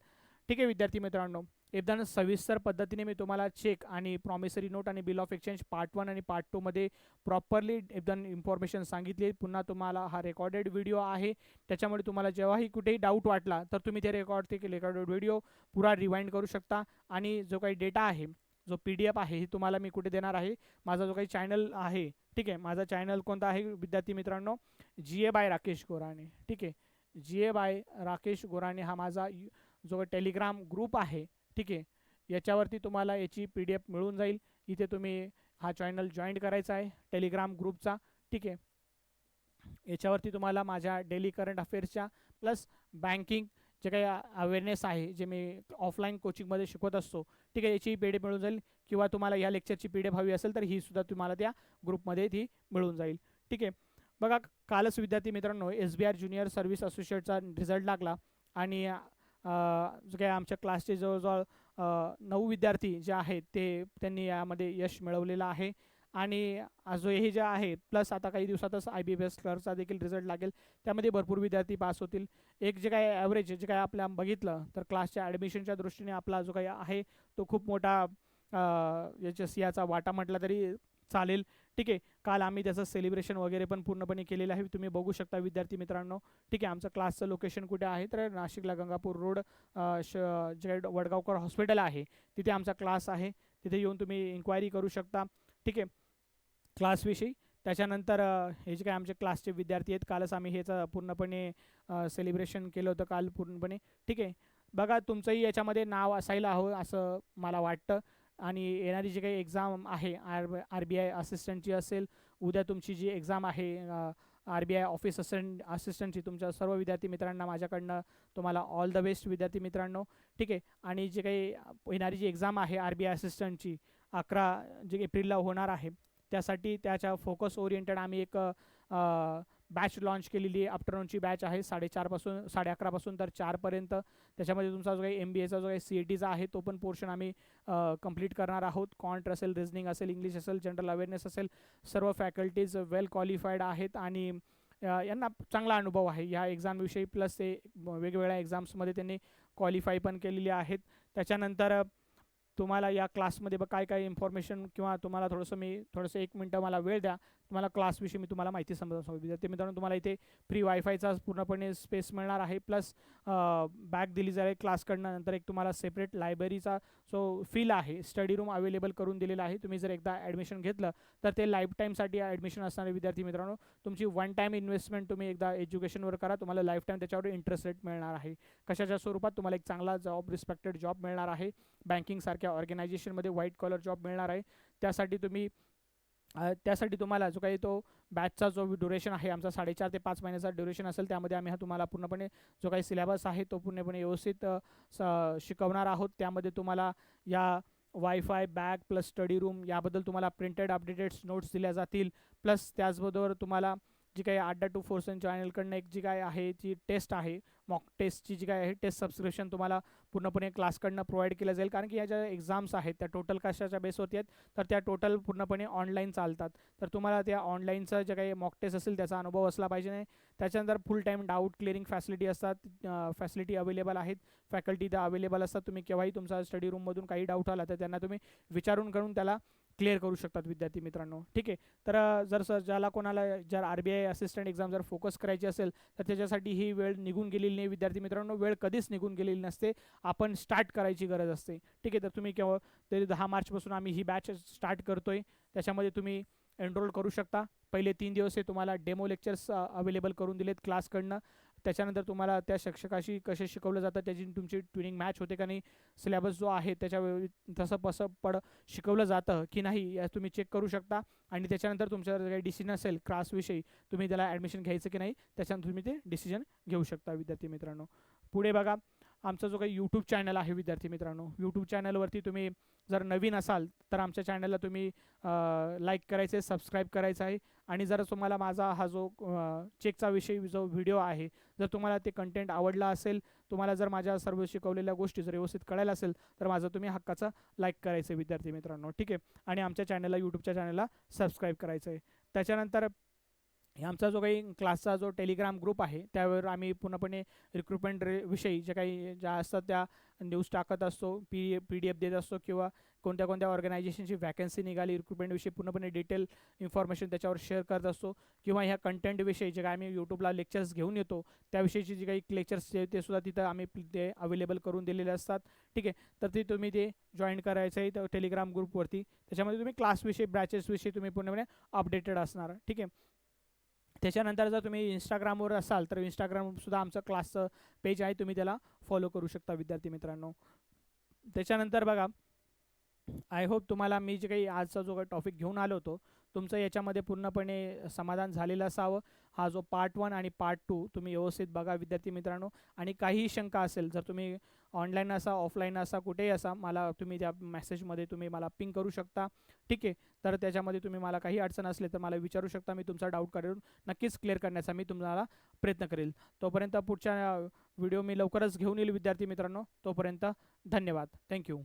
ठीक आहे विद्यार्थी मित्रांनो, एकदम सविस्तर पद्धतीने मी तुम्हाला चेक आणि प्रॉमिसरी नोट आणि बिल ऑफ एक्सचेंज पार्ट 1 आणि पार्ट 2 मध्ये प्रॉपरली एकदम इन्फॉर्मेशन सांगितली. पुन्हा तुम्हाला हा रेकॉर्डेड व्हिडिओ आहे, त्याच्यामुळे तुम्हाला जेव्हाही कुठेही डाऊट वाटला तर तुम्ही ते रेकॉर्डेड व्हिडिओ पुरा रिवाइंड करू शकता, आणि जो काही डेटा आहे, जो PDF आहे, ही तुम्हाला मी कुठे देणार आहे, माझा जो काही चॅनल आहे, ठीक आहे, माझा चॅनल कोणता आहे विद्यार्थी मित्रांनो, GA बाय राकेश गोराणे. ठीक आहे, GA बाय राकेश गोराणे हा माझा जो टेलिग्राम ग्रुप आहे, ठीक आहे, याच्यावरती तुम्हाला याची PDF मिळून जाईल. इथे तुम्ही हा चॅनल जॉईन करायचा आहे टेलिग्राम ग्रुपचा. ठीक आहे, याच्यावरती तुम्हाला माझ्या डेली करंट अफेअर्सच्या प्लस बँकिंग जे काही अवेअरनेस आहे, जे मी ऑफलाईन कोचिंगमध्ये शिकवत असतो, ठीक आहे, याची PDF मिळून जाईल, किंवा तुम्हाला या लेक्चरची PDF हवी असेल तर ही सुद्धा तुम्हाला त्या ग्रुपमध्ये ती मिळून जाईल. ठीक आहे, बघा कालच विद्यार्थी मित्रांनो SBR ज्युनियर सर्व्हिस असोसिएटचा रिझल्ट लागला, आणि जो काही आमच्या क्लासचे जवळजवळ 9 विद्यार्थी जे आहेत त्यांनी यामध्ये यश मिळवलेलं आहे, आणि जो हे जे आहे प्लस आता काही दिवसातच IBPS क्लर्कचा देखील रिझल्ट लागेल, त्यामध्ये भरपूर विद्यार्थी पास होतील. एक जे काही ॲव्हरेज जे काही आपल्या बघितलं तर क्लासच्या ॲडमिशनच्या दृष्टीने आपला जो काही आहे तो खूप मोठा याचा वाटा म्हटला तरी चालेल. ठीक आहे, काल आम्ही त्याचं सेलिब्रेशन वगैरे पण पूर्णपणे केलेलं आहे, तुम्ही बघू शकता विद्यार्थी मित्रांनो. ठीक आहे, आमचं क्लासचं लोकेशन कुठे आहे तर नाशिकला गंगापूर रोड जे वडगावकर हॉस्पिटल आहे तिथे आमचा क्लास आहे, तिथे येऊन तुम्ही इन्क्वायरी करू शकता. ठीक आहे, क्लासविषयी. त्याच्यानंतर हे जे काही आमचे क्लासचे विद्यार्थी आहेत, कालच आम्ही ह्याचं पूर्णपणे सेलिब्रेशन केलं होतं काल पूर्णपणे. ठीक आहे, बघा तुमचंही याच्यामध्ये नाव असायला हवं असं मला वाटतं, आणि येणारी जी काही एक्झाम आहे RBI असिस्टंटची असेल, उद्या तुमची जी एक्झाम आहे RBI ऑफिस असिस्टंटची, तुमच्या सर्व विद्यार्थी मित्रांना माझ्याकडनं तुम्हाला ऑल द बेस्ट विद्यार्थी मित्रांनो. ठीक आहे, आणि जे काही येणारी जी एक्झाम आहे RBI असिस्टंटची 11 जे एप्रिलला होणार आहे, त्यासाठी त्याच्या फोकस ओरिएंटेड आम्ही एक बॅच लॉन्च केलेली आहे. आफ्टरनूनची बॅच आहे 11:30 तर 4पर्यंत. त्याच्यामध्ये तुमचा जो काही MBAचा जो काही CATचा आहे तो पण पोर्शन आम्ही कंप्लीट करणार आहोत. क्वांट असेल, रिझनिंग असेल, इंग्लिश असेल, जनरल अवेअरनेस असेल, सर्व फॅकल्टीज वेल क्वालिफाईड आहेत आणि यांना चांगला अनुभव आहे ह्या एक्झामविषयी. प्लस ते वेगवेगळ्या एक्झाम्समध्ये त्यांनी क्वालिफाय पण केलेली आहेत. त्याच्यानंतर तुम्हाला या क्लासमध्ये काय काय इन्फॉर्मेशन किंवा तुम्हाला थोडंसं 1 मिनटं मला वेळ द्या. तुम्हाला क्लासविषयी मी तुम्हाला माहिती समजावून सांगतो. विद्यार्थी मित्रांनो, तुम्हाला इथे फ्री वायफायचा पूर्णपणे स्पेस मिळणार आहे. प्लस बॅग दिली जाईल क्लासकडनं. नंतर एक तुम्हाला सेपरेट लायब्ररीचा जो फील आहे, स्टडी रूम अवेलेबल करून दिलेला आहे. तुम्ही जर एकदा ॲडमिशन घेतलं तर ते लाईफ टाईमसाठी ॲडमिशन असणारे विद्यार्थी मित्रांनो. तुमची वन टाईम इन्व्हेस्टमेंट तुम्ही एकदा एज्युकेशनवर करा, तुम्हाला लाईफ टाईम त्याच्यावर इंटरेस्ट रेट मिळणार आहे. कशाच्या स्वरूपात? तुम्हाला एक चांगला जॉब, रिस्पेक्टेड जॉब मिळणार आहे. बँकिंगसारख्या ऑर्गनायझेशनमध्ये व्हाईट कॉलर जॉब मिळणार आहे. त्यासाठी तुम्हाला जो काही तो बॅचचा जो ड्युरेशन आहे आमचा 4.5 ते 5 महिन्याचा ड्युरेशन असेल. त्यामध्ये आम्ही तुम्हाला पूर्णपणे जो काही सिलेबस आहे तो पूर्णपणे व्यवस्थित शिकवणार आहोत. त्यामध्ये तुम्हाला या wifi, bag plus study room याबद्दल तुम्हाला प्रिंटेड अपडेटेड नोट्स दिल्या जातील. प्लस त्याचबरोबर तुम्हाला जी काही अड्डा 247 चॅनलकडनं एक जी काय आहे जी टेस्ट आहे, मॉक टेस्टची जी काय आहे टेस्ट सबस्क्रिप्शन तुम्हाला पूर्णपणे क्लासकडनं प्रोव्हाइड केलं जाईल. कारण की या ज्या एक्झाम्स आहेत त्या टोटल कशाच्या बेसवरती आहेत, तर त्या टोटल पूर्णपणे ऑनलाईन चालतात. तर तुम्हाला त्या ऑनलाईनचं जे काही मॉक टेस्ट असेल त्याचा अनुभव असला पाहिजे नाही. त्याच्यानंतर फुल टाईम डाऊट क्लिअरिंग फॅसिलिटी असतात, फॅसिलिटी अवेलेबल आहेत. फॅकल्टी त्या अवेलेबल असतात. तुम्ही केव्हाही तुमचा स्टडी रूममधून काही डाऊट आला तर त्यांना तुम्ही विचारून करून त्याला क्लिअर करू शकतात विद्यार्थी मित्रांनो. ठीक आहे. तर ज्याला कोणाला जर RBI असिस्टंट एक्झाम जर फोकस करायची असेल तर त्याच्यासाठी ही वेळ निघून गेलेली नाही विद्यार्थी मित्रांनो. वेळ कधीच निघून गेलेली नसते, आपण स्टार्ट करायची गरज असते. ठीक आहे. तर तुम्ही केव्हा तरी 10 मार्चपासून आम्ही ही बॅच स्टार्ट करतोय. त्याच्यामध्ये तुम्ही एनरोल करू शकता. पहिले 3 दिवस हे तुम्हाला डेमो लेक्चर्स अवेलेबल करून दिलेत क्लासकडनं. त्याच्यानंतर तुम्हाला त्या शिक्षकाशी कसे शिकवलं जातं, त्याची तुमची ट्युनिंग मॅच होते का नाही, सिलेबस जो आहे त्याच्या तसं शिकवलं जातं की नाही या तुम्ही चेक करू शकता. आणि त्याच्यानंतर तुमच्यावर काही डिसिजन असेल क्लासविषयी, तुम्ही त्याला ॲडमिशन घ्यायचं की नाही त्याच्यानंतर तुम्ही ते डिसिजन घेऊ शकता विद्यार्थी मित्रांनो. पुढे बघा, आमचा जो काही यूट्यूब चॅनल आहे विद्यार्थी मित्रांनो, यूट्यूब चॅनलवरती तुम्ही जर नवीन असाल तर आमच्या चॅनलला तुम्ही लाईक करायचं आहे, सबस्क्राईब करायचं आहे. आणि जर तुम्हाला माझा हा जो चेकचा विषयी जो व्हिडिओ आहे, जर तुम्हाला ते कंटेंट आवडला असेल, तुम्हाला जर माझ्या सर्व शिकवलेल्या गोष्टी जर व्यवस्थित कळायला असेल तर माझं तुम्ही हक्काचा लाईक करायचं आहे विद्यार्थी मित्रांनो. ठीक आहे. आणि आमच्या चॅनलला, यूट्यूबच्या चॅनलला सबस्क्राईब करायचं आहे. त्याच्यानंतर आमचा जो काही क्लासचा जो टेलिग्राम ग्रुप आहे त्यावर आम्ही पूर्णपणे रिक्रुटमेंट विषयी ज्या असतात त्या न्यूज टाकत असतो, PDF देत असतो, किंवा कोणत्या कोणत्या ऑर्गनायझेशनची वॅकन्सी निघाली रिक्रुटमेंटविषयी पूर्णपणे डिटेल इन्फॉर्मेशन त्याच्यावर शेअर करत असतो. किंवा ह्या कंटेंटविषयी जे काय आम्ही यूट्यूबला लेक्चर्स घेऊन येतो त्याविषयीची जी काही लेक्चर्स ते सुद्धा तिथं आम्ही ते अवेलेबल करून दिलेले असतात. ठीक आहे. तर ते तुम्ही ते जॉईन करायचं आहे तर टेलिग्राम ग्रुपवरती. त्याच्यामध्ये तुम्ही क्लासविषयी, ब्रॅचेसविषयी तुम्ही पूर्णपणे अपडेटेड असणार. ठीक आहे. त्याच्यानंतर जर तुम्ही इंस्टाग्रामवर असाल तर इंस्टाग्रामसुद्धा आमचं क्लासचं पेज आहे, तुम्ही त्याला फॉलो करू शकता विद्यार्थी मित्रांनो. त्याच्यानंतर बघा, आय होप तुम्हाला मी जे काही आजचा जो काही टॉपिक घेऊन आलो होतो तुमचं याच्यामध्ये पूर्णपणे समाधान झालेलं असावं. हा जो पार्ट 1 आणि पार्ट 2 तुम्ही व्यवस्थित बघा विद्यार्थी मित्रांनो. आणि काहीही शंका असेल, जर तुम्ही ऑनलाईन असा, ऑफलाईन असा, कुठेही असा, मला तुम्ही त्या मेसेजमध्ये तुम्ही मला पिंग करू शकता. ठीक आहे. तर त्याच्यामध्ये तुम्ही मला काही अडचण असले तर मला विचारू शकता. मी तुमचा डाऊट करून नक्कीच क्लिअर करण्याचा मी तुम्हाला प्रयत्न करेल. तोपर्यंत पुढच्या व्हिडिओ मी लवकरच घेऊन येईल विद्यार्थी मित्रांनो. तोपर्यंत धन्यवाद. थँक्यू.